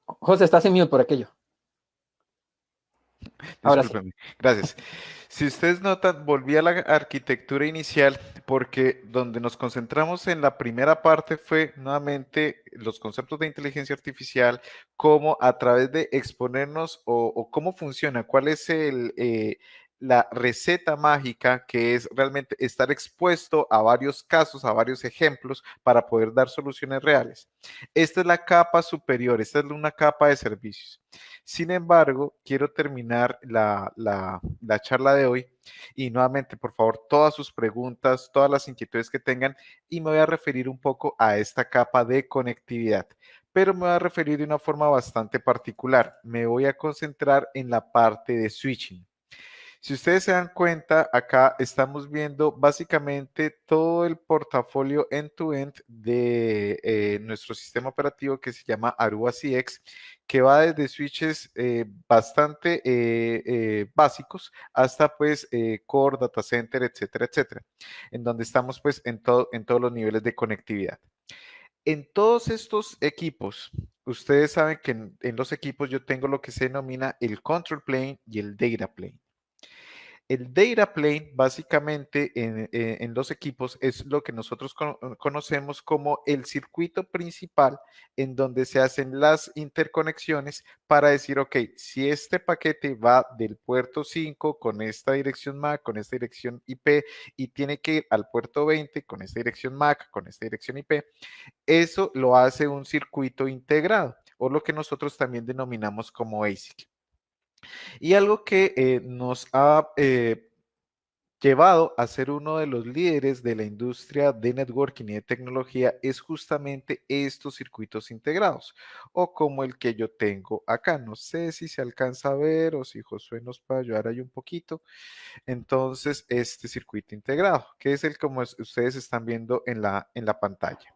José, estás en mute por aquello. Ahora sí. Discúlpenme, gracias. Si ustedes notan, volví a la arquitectura inicial porque donde nos concentramos en la primera parte fue nuevamente los conceptos de inteligencia artificial, cómo a través de exponernos o cómo funciona, cuál es la receta mágica que es realmente estar expuesto a varios casos, a varios ejemplos para poder dar soluciones reales. Esta es la capa superior, esta es una capa de servicios. Sin embargo, quiero terminar la charla de hoy y nuevamente, por favor, todas sus preguntas, todas las inquietudes que tengan y me voy a referir un poco a esta capa de conectividad, pero me voy a referir de una forma bastante particular. Me voy a concentrar en la parte de switching. Si ustedes se dan cuenta, acá estamos viendo básicamente todo el portafolio end-to-end de nuestro sistema operativo que se llama Aruba CX, que va desde switches bastante básicos hasta pues core, data center, etcétera, etcétera, en donde estamos pues en todos los niveles de conectividad. En todos estos equipos, ustedes saben que en los equipos yo tengo lo que se denomina el control plane y el data plane. El data plane, básicamente, en los equipos es lo que nosotros conocemos como el circuito principal en donde se hacen las interconexiones para decir, ok, si este paquete va del puerto 5 con esta dirección MAC, con esta dirección IP y tiene que ir al puerto 20 con esta dirección MAC, con esta dirección IP, eso lo hace un circuito integrado o lo que nosotros también denominamos como ASIC. Y algo que nos ha llevado a ser uno de los líderes de la industria de networking y de tecnología es justamente estos circuitos integrados o como el que yo tengo acá. No sé si se alcanza a ver o si Josué nos puede ayudar ahí un poquito. Entonces, este circuito integrado, que es el como ustedes están viendo en la pantalla.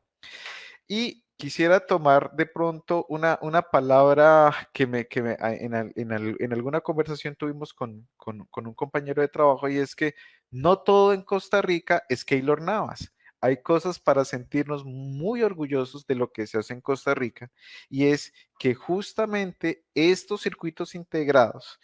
Y quisiera tomar de pronto una palabra que en alguna conversación tuvimos con un compañero de trabajo y es que no todo en Costa Rica es Keylor Navas. Hay cosas para sentirnos muy orgullosos de lo que se hace en Costa Rica y es que justamente estos circuitos integrados,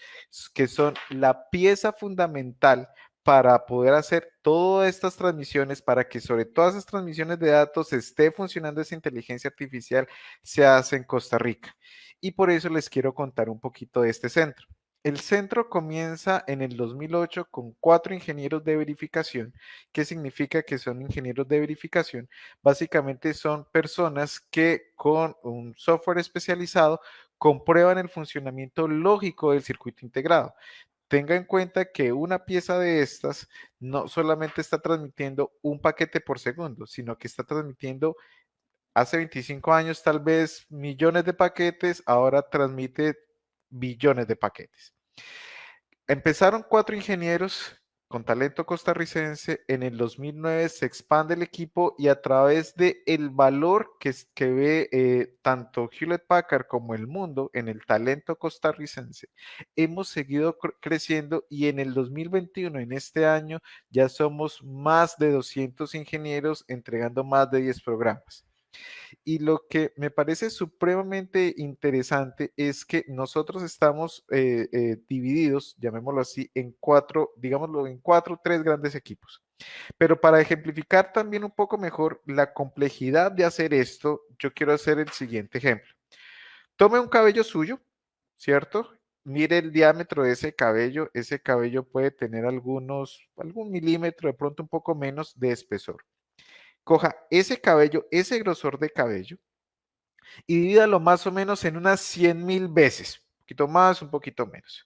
que son la pieza fundamental para poder hacer todas estas transmisiones, para que sobre todas esas transmisiones de datos esté funcionando esa inteligencia artificial, se hace en Costa Rica. Y por eso les quiero contar un poquito de este centro. El centro comienza en el 2008 con 4 ingenieros de verificación. ¿Qué significa que son ingenieros de verificación? Básicamente son personas que con un software especializado comprueban el funcionamiento lógico del circuito integrado. tenga en cuenta que una pieza de estas no solamente está transmitiendo un paquete por segundo, sino que está transmitiendo hace 25 años tal vez millones de paquetes, ahora transmite billones de paquetes. Empezaron 4 ingenieros con talento costarricense. En el 2009 se expande el equipo y a través de el valor que ve tanto Hewlett Packard como el mundo en el talento costarricense, hemos seguido creciendo y en el 2021, en este año, ya somos más de 200 ingenieros entregando más de 10 programas. Y lo que me parece supremamente interesante es que nosotros estamos divididos, llamémoslo así, en cuatro, digámoslo, en cuatro, tres grandes equipos. Pero para ejemplificar también un poco mejor la complejidad de hacer esto, yo quiero hacer el siguiente ejemplo. Tome un cabello suyo, ¿cierto? Mire el diámetro de ese cabello puede tener algún milímetro, de pronto un poco menos de espesor. Coja ese cabello, ese grosor de cabello, y divídalo más o menos en unas 100.000 veces, un poquito más, un poquito menos.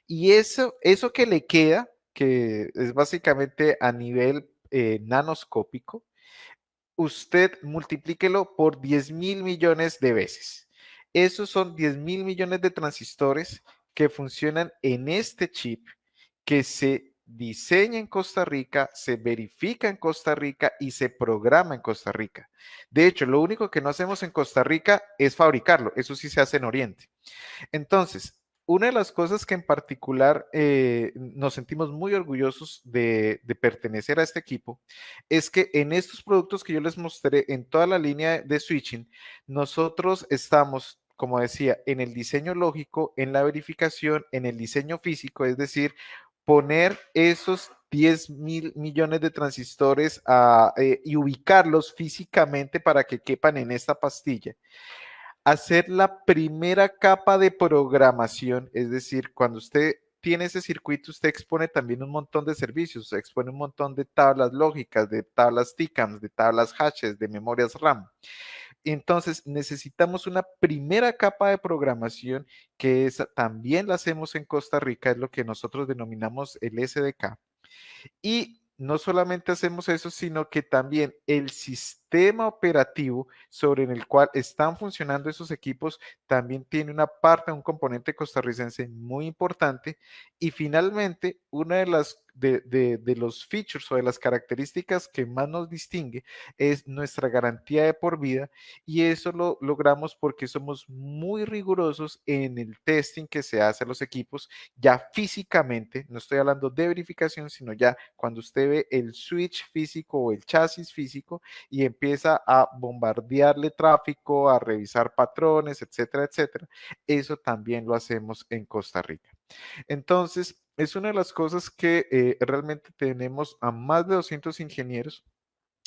Y eso que le queda, que es básicamente a nivel nanoscópico, usted multiplíquelo por 10.000 millones de veces. Esos son 10.000 millones de transistores que funcionan en este chip, que se diseña en Costa Rica, se verifica en Costa Rica y se programa en Costa Rica. De hecho, lo único que no hacemos en Costa Rica es fabricarlo, eso sí se hace en Oriente. Entonces, una de las cosas que en particular nos sentimos muy orgullosos de pertenecer a este equipo es que en estos productos que yo les mostré en toda la línea de switching, nosotros estamos, como decía, en el diseño lógico, en la verificación, en el diseño físico, es decir, poner esos 10.000 millones de transistores y ubicarlos físicamente para que quepan en esta pastilla. Hacer la primera capa de programación, es decir, cuando usted tiene ese circuito, usted expone también un montón de servicios, usted expone un montón de tablas lógicas, de tablas TCAMS, de tablas hashes, de memorias RAM. Entonces, necesitamos una primera capa de programación que también la hacemos en Costa Rica, es lo que nosotros denominamos el SDK. Y no solamente hacemos eso, sino que también el sistema operativo sobre el cual están funcionando esos equipos también tiene una parte, un componente costarricense muy importante. Y finalmente, una de los features o de las características que más nos distingue es nuestra garantía de por vida, y eso lo logramos porque somos muy rigurosos en el testing que se hace a los equipos ya físicamente. No estoy hablando de verificación, sino ya cuando usted ve el switch físico o el chasis físico y empieza a bombardearle tráfico, a revisar patrones, etcétera, etcétera. Eso también lo hacemos en Costa Rica. Entonces, es una de las cosas que realmente tenemos a más de 200 ingenieros.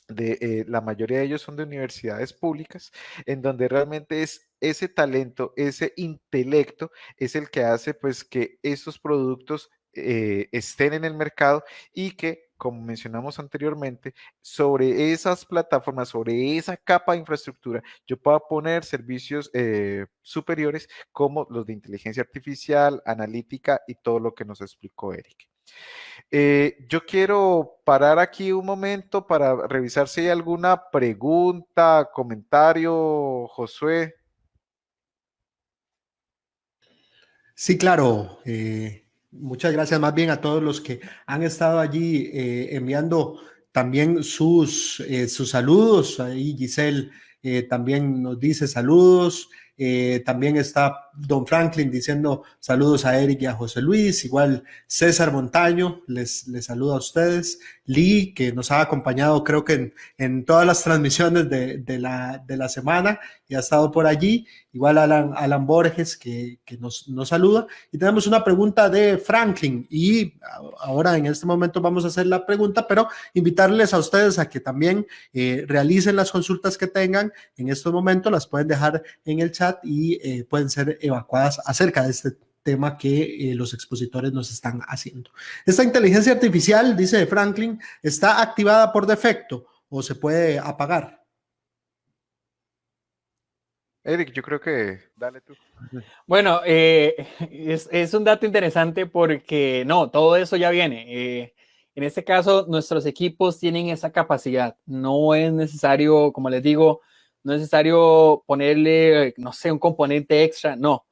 La mayoría de ellos son de universidades públicas, en donde realmente es ese talento, ese intelecto, es el que hace pues que estos productos estén en el mercado y que, como mencionamos anteriormente, sobre esas plataformas, sobre esa capa de infraestructura, yo pueda poner servicios superiores como los de inteligencia artificial, analítica y todo lo que nos explicó Eric. Yo quiero parar aquí un momento para revisar si hay alguna pregunta, comentario, Josué. Sí, claro. Muchas gracias más bien a todos los que han estado allí enviando también sus saludos. Ahí Giselle también nos dice saludos. También está Don Franklin diciendo saludos a Eric y a José Luis. Igual César Montaño les saluda a ustedes. Lee, que nos ha acompañado creo que en todas las transmisiones de la semana y ha estado por allí. Igual Alan Borges que nos saluda. Y tenemos una pregunta de Franklin y ahora en este momento vamos a hacer la pregunta, pero invitarles a ustedes a que también realicen las consultas que tengan en estos momentos, las pueden dejar en el chat y pueden ser evacuadas acerca de este tema que los expositores nos están haciendo. Esta inteligencia artificial, dice Franklin, ¿está activada por defecto o se puede apagar? Eric, yo creo que dale tú. Bueno, es un dato interesante porque no, todo eso ya viene. En este caso, nuestros equipos tienen esa capacidad. No es necesario, como les digo, no es necesario ponerle, no sé, un componente extra. No,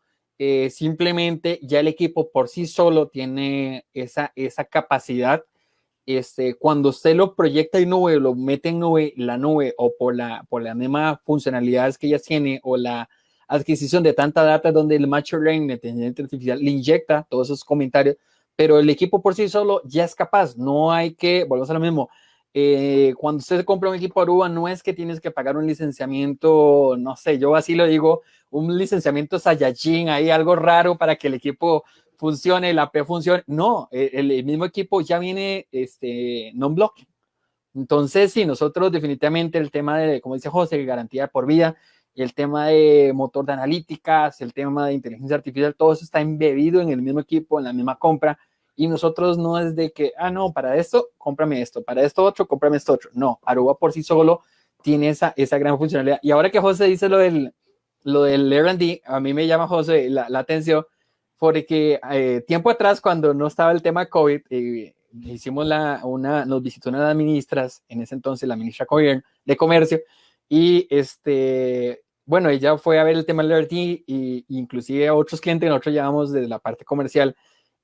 simplemente ya el equipo por sí solo tiene esa capacidad. Cuando usted lo proyecta en nube, lo mete en nube, la nube o por la misma funcionalidades que ella tiene o la adquisición de tanta data donde el machine learning, la inteligencia artificial, le inyecta todos esos comentarios, pero el equipo por sí solo ya es capaz. No hay que, volvemos a lo mismo. Cuando usted compra un equipo Aruba, no es que tienes que pagar un licenciamiento, no sé, yo así lo digo, un licenciamiento Saiyajin, ahí algo raro para que el equipo funcione, la P funcione. No, el mismo equipo ya viene non-block. Entonces, sí, nosotros definitivamente el tema de, como dice José, garantía por vida, el tema de motor de analíticas, el tema de inteligencia artificial, todo eso está embebido en el mismo equipo, en la misma compra. Y nosotros no es de que, no, para esto, cómprame esto, para esto otro, cómprame esto otro. No, Aruba por sí solo tiene esa gran funcionalidad. Y ahora que José dice lo del R&D, a mí me llama, José, la atención, porque tiempo atrás, cuando no estaba el tema COVID, hicimos nos visitó una de las ministras, en ese entonces la ministra de Comercio, y bueno, ella fue a ver el tema del R&D y inclusive a otros clientes que nosotros llevamos desde la parte comercial.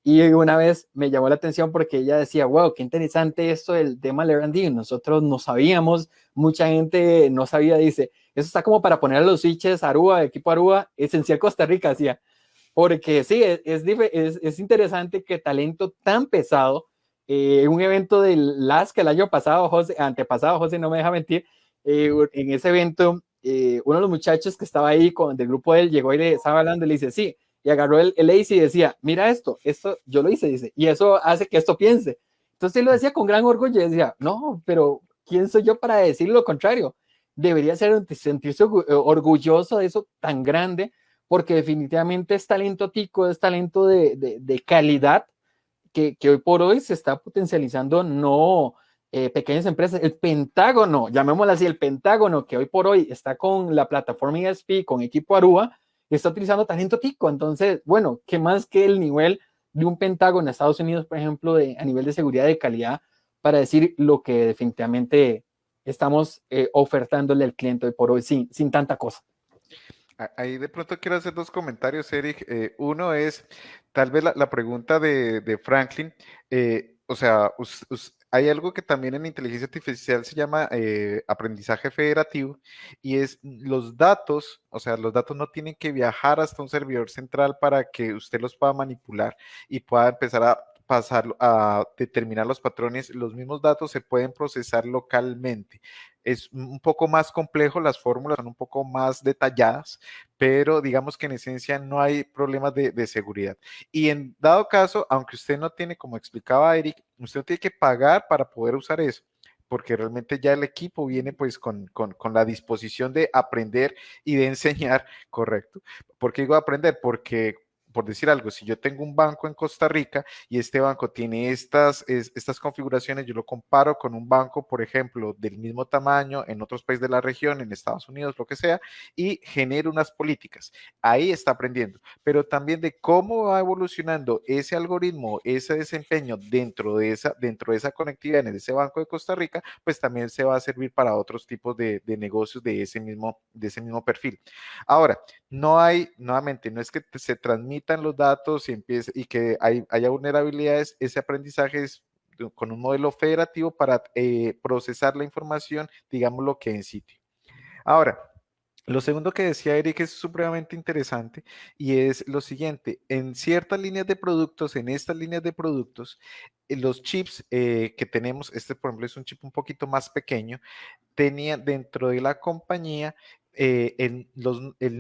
Y una vez me llamó la atención porque ella decía, wow, qué interesante esto del tema del R&D. Nosotros no sabíamos, mucha gente no sabía, dice, eso está como para poner a los switches Aruba, equipo Aruba, esencial Costa Rica, decía. Porque sí, es interesante que talento tan pesado, un evento del LAS que el año pasado, José, antepasado, José no me deja mentir, en ese evento, uno de los muchachos que estaba ahí del grupo de él llegó y le estaba hablando y le dice, sí, y agarró el ACE y decía, mira esto yo lo hice, dice, y eso hace que esto piense. Entonces él lo decía con gran orgullo y decía, no, pero ¿quién soy yo para decir lo contrario? Debería sentirse orgulloso de eso tan grande, porque definitivamente es talento tico, es talento de calidad que hoy por hoy se está potencializando, no pequeñas empresas, el Pentágono, llamémoslo así, el Pentágono, que hoy por hoy está con la plataforma ESP, con equipo Aruba, está utilizando talento tico. Entonces, bueno, ¿qué más que el nivel de un Pentágono en Estados Unidos, por ejemplo, a nivel de seguridad de calidad, para decir lo que definitivamente estamos ofertándole al cliente hoy por hoy sin tanta cosa? Ahí de pronto quiero hacer dos comentarios, Eric. Uno es tal vez la pregunta de Franklin. O sea, hay algo que también en inteligencia artificial se llama aprendizaje federativo y es los datos, o sea, los datos no tienen que viajar hasta un servidor central para que usted los pueda manipular y pueda empezar a pasar a determinar los patrones. Los mismos datos se pueden procesar localmente. Es un poco más complejo, las fórmulas son un poco más detalladas, pero digamos que en esencia no hay problemas de seguridad. Y en dado caso, aunque usted no tiene, como explicaba Eric, usted no tiene que pagar para poder usar eso, porque realmente ya el equipo viene pues con la disposición de aprender y de enseñar, correcto. ¿Por qué digo aprender? Porque por decir algo, si yo tengo un banco en Costa Rica y este banco tiene estas configuraciones, yo lo comparo con un banco, por ejemplo, del mismo tamaño en otros países de la región, en Estados Unidos, lo que sea, y genero unas políticas. Ahí está aprendiendo, pero también de cómo va evolucionando ese algoritmo, ese desempeño dentro de esa conectividad en ese banco de Costa Rica, pues también se va a servir para otros tipos de negocios de ese mismo perfil. Ahora, nuevamente, no es que se transmitan los datos y que haya vulnerabilidades, ese aprendizaje es con un modelo federativo para procesar la información, digamos lo que en sitio. Ahora, lo segundo que decía Eric es supremamente interesante y es lo siguiente, en ciertas líneas de productos, en estas líneas de productos, los chips que tenemos, este por ejemplo es un chip un poquito más pequeño, tenía dentro de la compañía el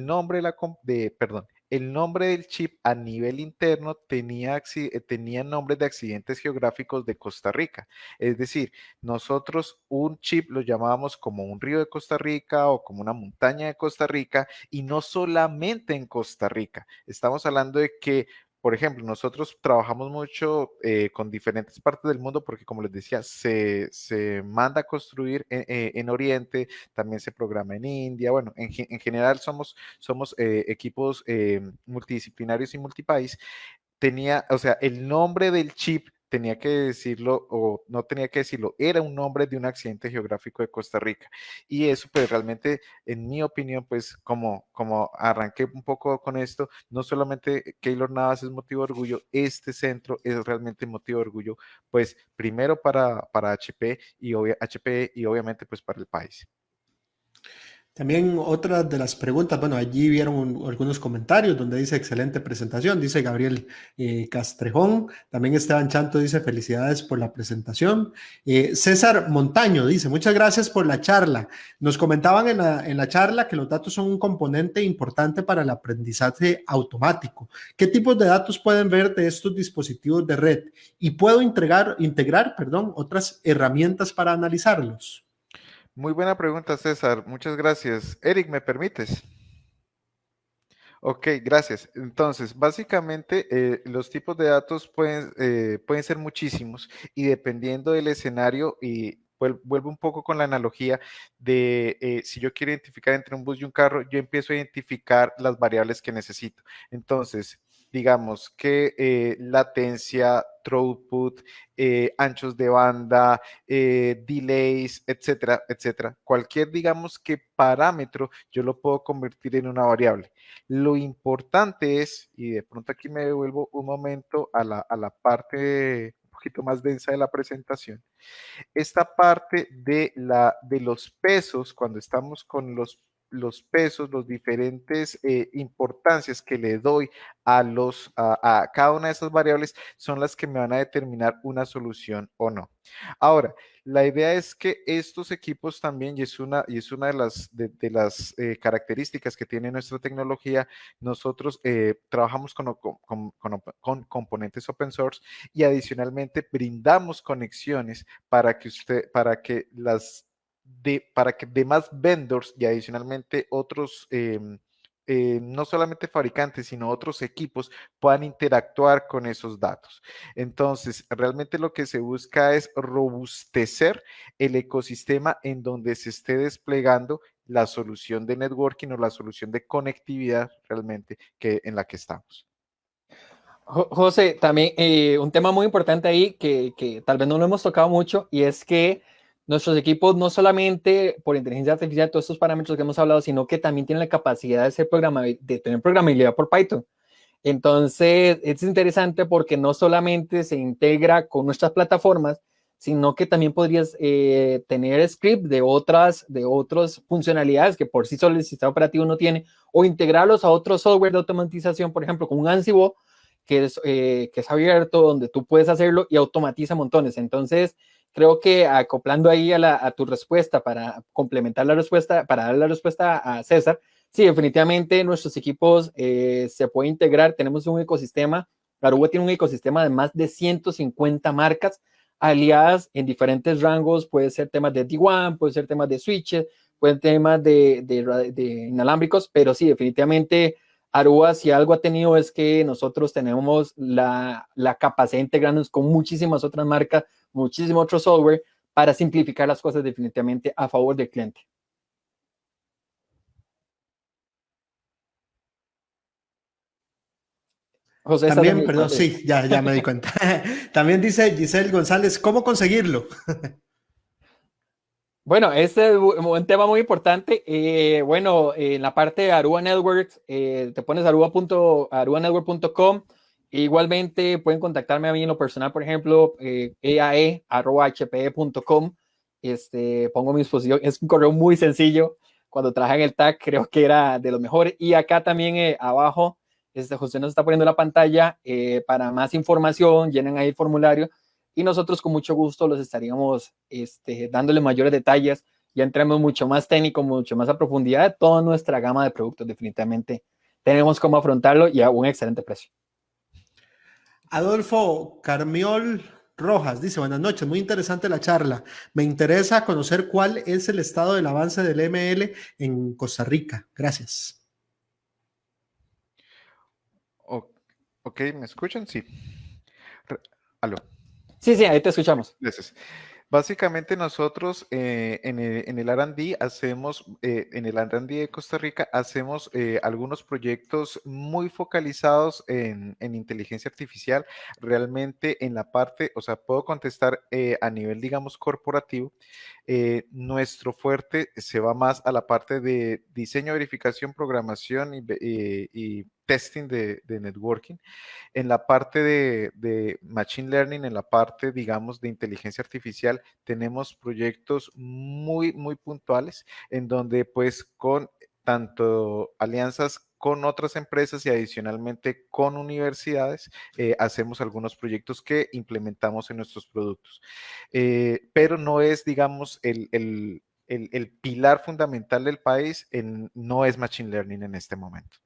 nombre el nombre del chip a nivel interno tenía nombres de accidentes geográficos de Costa Rica. Es decir, nosotros un chip lo llamábamos como un río de Costa Rica o como una montaña de Costa Rica y no solamente en Costa Rica. Estamos hablando de que por ejemplo, nosotros trabajamos mucho con diferentes partes del mundo porque, como les decía, se manda a construir en Oriente, también se programa en India. Bueno, en general somos equipos multidisciplinarios y multipaís. Tenía, o sea, el nombre del chip tenía que decirlo o no tenía que decirlo, era un nombre de un accidente geográfico de Costa Rica. Y eso, pues realmente, en mi opinión, pues como arranqué un poco con esto, no solamente Keylor Navas es motivo de orgullo, este centro es realmente motivo de orgullo, pues primero para HP HP y obviamente pues para el país. También otra de las preguntas, bueno, allí vieron algunos comentarios donde dice excelente presentación, dice Gabriel Castrejón, también Esteban Chanto dice felicidades por la presentación. César Montaño dice muchas gracias por la charla. Nos comentaban en la charla que los datos son un componente importante para el aprendizaje automático. ¿Qué tipos de datos pueden ver de estos dispositivos de red? Y puedo integrar, otras herramientas para analizarlos. Muy buena pregunta, César. Muchas gracias. Eric, ¿me permites? Ok, gracias. Entonces, básicamente los tipos de datos pueden ser muchísimos y dependiendo del escenario, y vuelvo un poco con la analogía de si yo quiero identificar entre un bus y un carro, yo empiezo a identificar las variables que necesito. Entonces, digamos que latencia, throughput, anchos de banda, delays, etcétera, etcétera. Cualquier, digamos que parámetro, yo lo puedo convertir en una variable. Lo importante es, y de pronto aquí me devuelvo un momento a la parte un poquito más densa de la presentación, esta parte de los pesos, cuando estamos con los pesos, los diferentes importancias que le doy a cada una de esas variables son las que me van a determinar una solución o no. Ahora, la idea es que estos equipos también, y es una de las características que tiene nuestra tecnología, nosotros trabajamos con componentes open source y adicionalmente brindamos conexiones para que demás vendors y adicionalmente otros, no solamente fabricantes, sino otros equipos puedan interactuar con esos datos. Entonces, realmente lo que se busca es robustecer el ecosistema en donde se esté desplegando la solución de networking o la solución de conectividad realmente en la que estamos. José, también un tema muy importante ahí que tal vez no lo hemos tocado mucho y es que nuestros equipos no solamente por inteligencia artificial, todos estos parámetros que hemos hablado, sino que también tienen la capacidad de tener programabilidad por Python. Entonces, es interesante porque no solamente se integra con nuestras plataformas, sino que también podrías tener script de otras funcionalidades que por sí solo el sistema operativo no tiene, o integrarlos a otro software de automatización, por ejemplo, con un Ansible, que es abierto, donde tú puedes hacerlo y automatiza montones. Entonces, creo que acoplando ahí a tu respuesta para complementar la respuesta, para dar la respuesta a César, sí, definitivamente nuestros equipos se puede integrar. Tenemos un ecosistema, Aruba tiene un ecosistema de más de 150 marcas aliadas en diferentes rangos. Puede ser temas de D1, puede ser temas de switches, puede ser temas de inalámbricos, pero sí, definitivamente Aruba, si algo ha tenido es que nosotros tenemos la capacidad de integrarnos con muchísimas otras marcas, muchísimo otro software para simplificar las cosas definitivamente a favor del cliente. José, también, perdón, sí, ya me di cuenta. También dice Giselle González, ¿cómo conseguirlo? Bueno, este es un tema muy importante. Bueno, en la parte de Aruba Networks, te pones arubanetwork.com. Igualmente pueden contactarme a mí en lo personal, por ejemplo, eae@hpe.com. Pongo mi disposición. Es un correo muy sencillo. Cuando trabajé en el TAC, creo que era de los mejores. Y acá también abajo, José nos está poniendo la pantalla para más información. Llenen ahí el formulario y nosotros con mucho gusto los estaríamos dándole mayores detalles. Ya entremos mucho más técnico, mucho más a profundidad de toda nuestra gama de productos. Definitivamente tenemos cómo afrontarlo y a un excelente precio. Adolfo Carmiol Rojas dice, buenas noches, muy interesante la charla. Me interesa conocer cuál es el estado del avance del ML en Costa Rica. Gracias. Ok, Ok, ¿me escuchan? Sí. Aló. Sí, sí, ahí te escuchamos. Gracias. Básicamente nosotros en el R&D hacemos, en el R&D de Costa Rica hacemos algunos proyectos muy focalizados en inteligencia artificial, realmente en la parte, o sea, puedo contestar a nivel, digamos, corporativo. Nuestro fuerte se va más a la parte de diseño, verificación, programación y testing de networking. En la parte de Machine Learning, en la parte, digamos, de inteligencia artificial, tenemos proyectos muy, muy puntuales en donde pues con tanto alianzas con otras empresas y adicionalmente con universidades, hacemos algunos proyectos que implementamos en nuestros productos. Pero no es, digamos, el pilar fundamental del país, no es Machine Learning en este momento.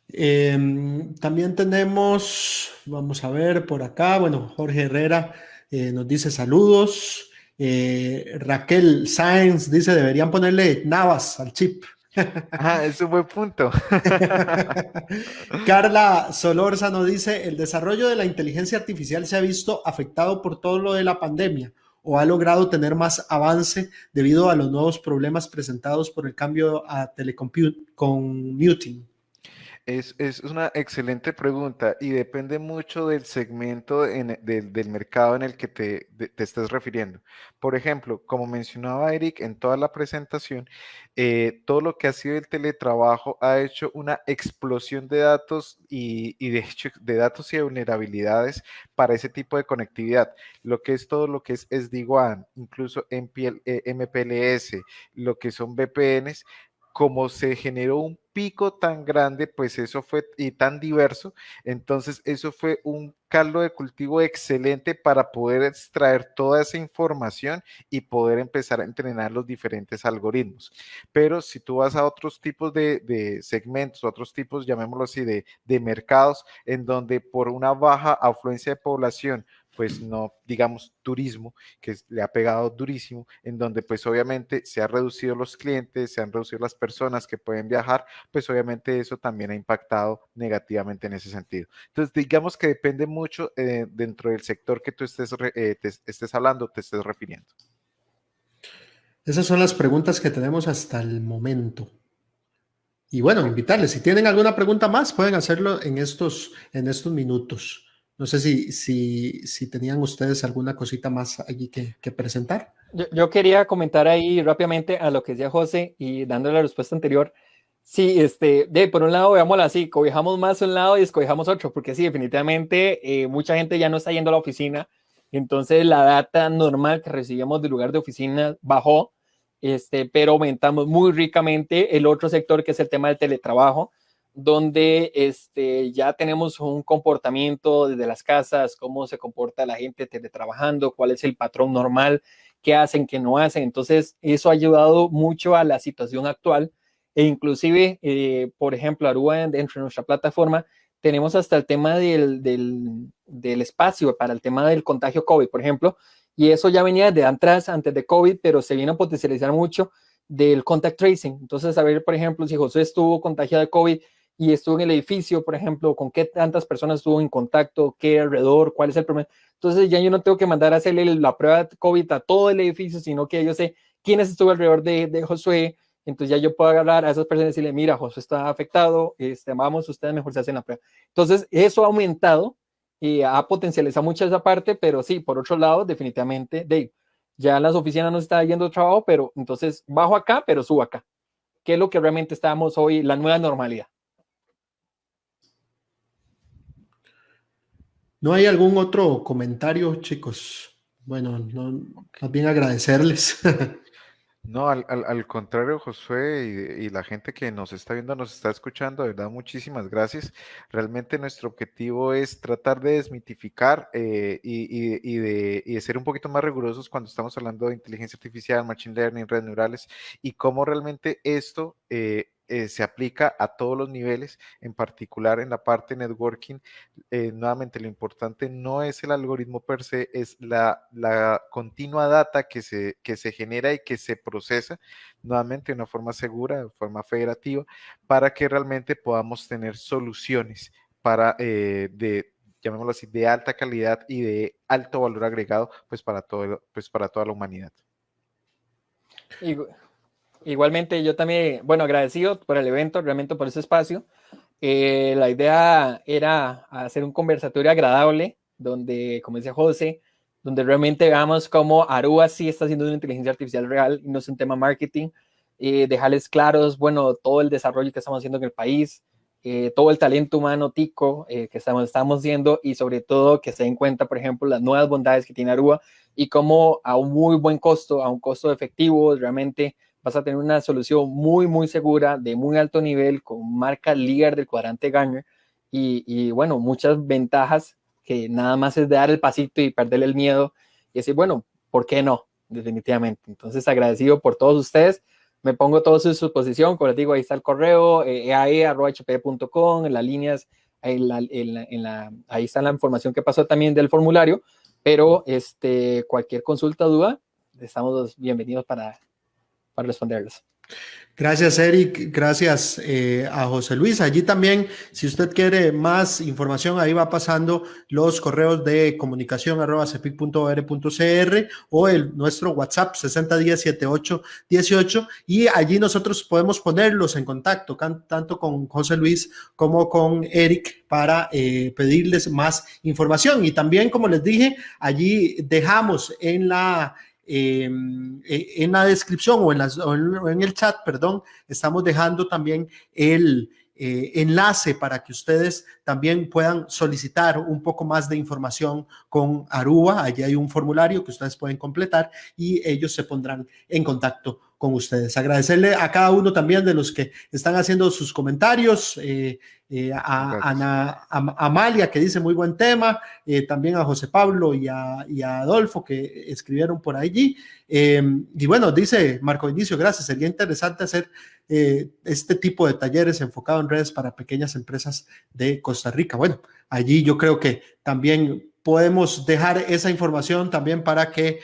También tenemos, vamos a ver por acá, bueno, Jorge Herrera nos dice saludos. Raquel Sáenz dice, deberían ponerle Navas al chip. Ah, es un buen punto. Carla Solórzano dice, ¿el desarrollo de la inteligencia artificial se ha visto afectado por todo lo de la pandemia o ha logrado tener más avance debido a los nuevos problemas presentados por el cambio a telecommuting? Es una excelente pregunta y depende mucho del segmento del mercado en el que te estés refiriendo. Por ejemplo, como mencionaba Eric en toda la presentación, todo lo que ha sido el teletrabajo ha hecho una explosión de datos y de hecho de datos y de vulnerabilidades para ese tipo de conectividad. Lo que es todo lo que es SD-WAN, incluso MPLS, lo que son VPNs, como se generó un pico tan grande, pues eso fue y tan diverso, entonces eso fue un caldo de cultivo excelente para poder extraer toda esa información y poder empezar a entrenar los diferentes algoritmos. Pero si tú vas a otros tipos de segmentos, otros tipos, llamémoslo así, de mercados, en donde por una baja afluencia de población, pues no, digamos, turismo, que le ha pegado durísimo, en donde pues obviamente se han reducido los clientes, se han reducido las personas que pueden viajar, pues obviamente eso también ha impactado negativamente en ese sentido. Entonces, digamos que depende mucho dentro del sector que tú estés hablando, te estés refiriendo. Esas son las preguntas que tenemos hasta el momento. Y bueno, invitarles, si tienen alguna pregunta más, pueden hacerlo en estos minutos. No sé si tenían ustedes alguna cosita más allí que presentar. Yo quería comentar ahí rápidamente a lo que decía José y dándole la respuesta anterior. Sí, por un lado, veámoslo así, cobijamos más un lado y descobijamos otro, porque sí, definitivamente mucha gente ya no está yendo a la oficina, entonces la data normal que recibíamos del lugar de oficina bajó, pero aumentamos muy ricamente el otro sector que es el tema del teletrabajo, donde ya tenemos un comportamiento desde las casas, cómo se comporta la gente teletrabajando, cuál es el patrón normal, qué hacen, qué no hacen. Entonces, eso ha ayudado mucho a la situación actual e inclusive, por ejemplo, Aruba, dentro de nuestra plataforma, tenemos hasta el tema del espacio para el tema del contagio COVID, por ejemplo, y eso ya venía de atrás, antes de COVID, pero se viene a potencializar mucho del contact tracing. Entonces, saber, por ejemplo, si José estuvo contagiado de COVID y estuvo en el edificio, por ejemplo, con qué tantas personas estuvo en contacto, qué alrededor, cuál es el problema. Entonces, ya yo no tengo que mandar a hacerle la prueba de COVID a todo el edificio, sino que yo sé quiénes estuvo alrededor de Josué. Entonces ya yo puedo hablar a esas personas y decirle, mira, José está afectado, vamos, ustedes mejor se hacen la prueba. Entonces, eso ha aumentado y ha potencializado mucho esa parte, pero sí, por otro lado, definitivamente, Dave, ya en las oficinas no está yendo trabajo, pero entonces bajo acá, pero subo acá. ¿Qué es lo que realmente estamos hoy, la nueva normalidad? ¿No hay algún otro comentario, chicos? Bueno, no, más bien agradecerles. No, al contrario, Josué y la gente que nos está viendo, nos está escuchando, de verdad, muchísimas gracias. Realmente nuestro objetivo es tratar de desmitificar y de ser un poquito más rigurosos cuando estamos hablando de inteligencia artificial, machine learning, redes neurales y cómo realmente esto se aplica a todos los niveles, en particular en la parte networking. Nuevamente, lo importante no es el algoritmo per se, es la continua data que se genera y que se procesa, nuevamente de una forma segura, de forma federativa, para que realmente podamos tener soluciones para llamémoslo así, de alta calidad y de alto valor agregado, pues para toda la humanidad. Igualmente, yo también, bueno, agradecido por el evento, realmente por ese espacio. La idea era hacer un conversatorio agradable, donde, como decía José, donde realmente veamos cómo Aruba sí está haciendo una inteligencia artificial real y no es un tema marketing. Dejarles claros, bueno, todo el desarrollo que estamos haciendo en el país, todo el talento humano tico que estamos haciendo, y sobre todo que se den cuenta, por ejemplo, las nuevas bondades que tiene Aruba y cómo a un muy buen costo, a un costo efectivo, realmente vas a tener una solución muy, muy segura, de muy alto nivel, con marca líder del cuadrante Gartner y bueno, muchas ventajas que nada más es de dar el pasito y perderle el miedo y decir, bueno, ¿por qué no? Definitivamente. Entonces, agradecido por todos ustedes. Me pongo todo a su posición, como les digo, ahí está el correo, eae@hp.com, en las líneas, ahí está la información que pasó también del formulario, pero cualquier consulta o duda, estamos bienvenidos para responderlos. Gracias, Eric. Gracias a José Luis. Allí también, si usted quiere más información, ahí va pasando los correos de comunicación @cepic.or.cr o nuestro WhatsApp 6010-7818, y allí nosotros podemos ponerlos en contacto tanto con José Luis como con Eric para pedirles más información. Y también, como les dije, allí dejamos en la descripción o en el chat, perdón, estamos dejando también el enlace para que ustedes también puedan solicitar un poco más de información con Aruba. Allí hay un formulario que ustedes pueden completar y ellos se pondrán en contacto con ustedes. Agradecerle a cada uno también de los que están haciendo sus comentarios, a Amalia, que dice muy buen tema, también a José Pablo y a Adolfo, que escribieron por allí. Y bueno, dice Marco Inicio, gracias, sería interesante hacer este tipo de talleres enfocados en redes para pequeñas empresas de Costa Rica. Bueno, allí yo creo que también podemos dejar esa información también para que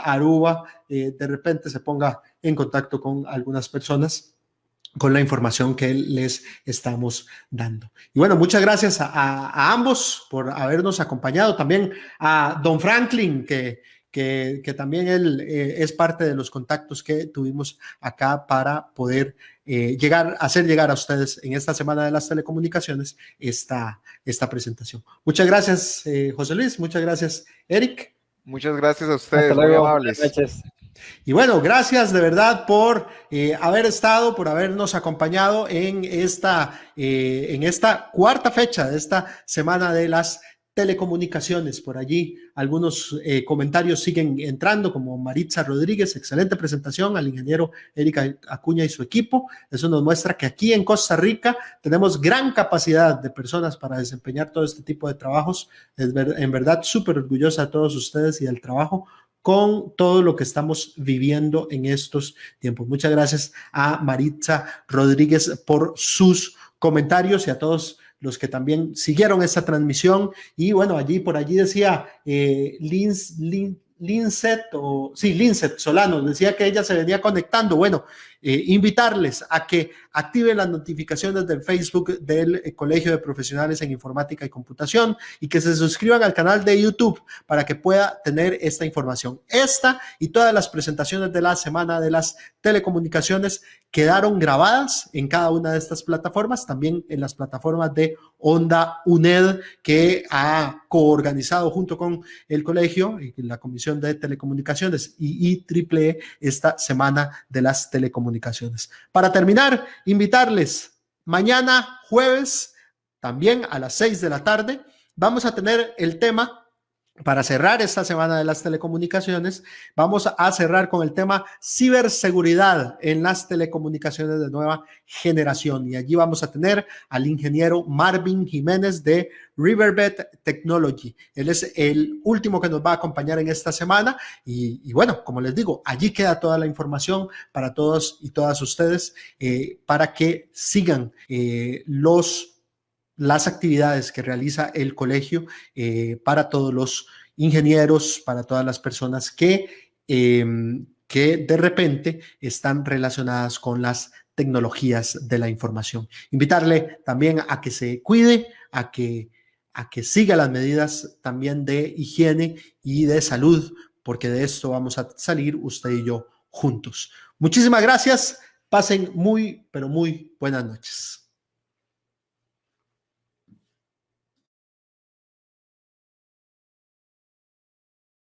Aruba de repente se ponga en contacto con algunas personas con la información que les estamos dando. Y bueno, muchas gracias a ambos por habernos acompañado. También a Don Franklin, que también él es parte de los contactos que tuvimos acá para poder hacer llegar a ustedes en esta Semana de las Telecomunicaciones esta presentación. Muchas gracias, José Luis. Muchas gracias, Eric. Muchas gracias a ustedes, Hasta luego, muy amables. buenas noches. Y bueno, gracias de verdad por haber estado, por habernos acompañado en esta cuarta fecha de esta Semana de las Telecomunicaciones. Por allí algunos comentarios siguen entrando, como Maritza Rodríguez, excelente presentación al ingeniero Erika Acuña y su equipo. Eso nos muestra que aquí en Costa Rica tenemos gran capacidad de personas para desempeñar todo este tipo de trabajos. En verdad, súper orgullosa de todos ustedes y del trabajo con todo lo que estamos viviendo en estos tiempos. Muchas gracias a Maritza Rodríguez por sus comentarios y a todos los que también siguieron esta transmisión. Y bueno, por allí decía Linset Solano, decía que ella se venía conectando. Bueno, invitarles a que activen las notificaciones del Facebook del Colegio de Profesionales en Informática y Computación y que se suscriban al canal de YouTube para que pueda tener esta información. Esta y todas las presentaciones de la Semana de las Telecomunicaciones quedaron grabadas en cada una de estas plataformas, también en las plataformas de Onda UNED, que ha coorganizado junto con el colegio y la Comisión de Telecomunicaciones y IEEE esta Semana de las Telecomunicaciones. Para terminar, invitarles mañana jueves, también a las 6 de la tarde, vamos a tener el tema para cerrar esta semana de las telecomunicaciones, vamos a cerrar con el tema ciberseguridad en las telecomunicaciones de nueva generación. Y allí vamos a tener al ingeniero Marvin Jiménez de Riverbed Technology. Él es el último que nos va a acompañar en esta semana. Y bueno, como les digo, allí queda toda la información para todos y todas ustedes para que sigan las actividades que realiza el colegio para todos los ingenieros, para todas las personas que de repente están relacionadas con las tecnologías de la información. Invitarle también a que se cuide, a que siga las medidas también de higiene y de salud, porque de esto vamos a salir usted y yo juntos. Muchísimas gracias. Pasen muy, pero muy buenas noches.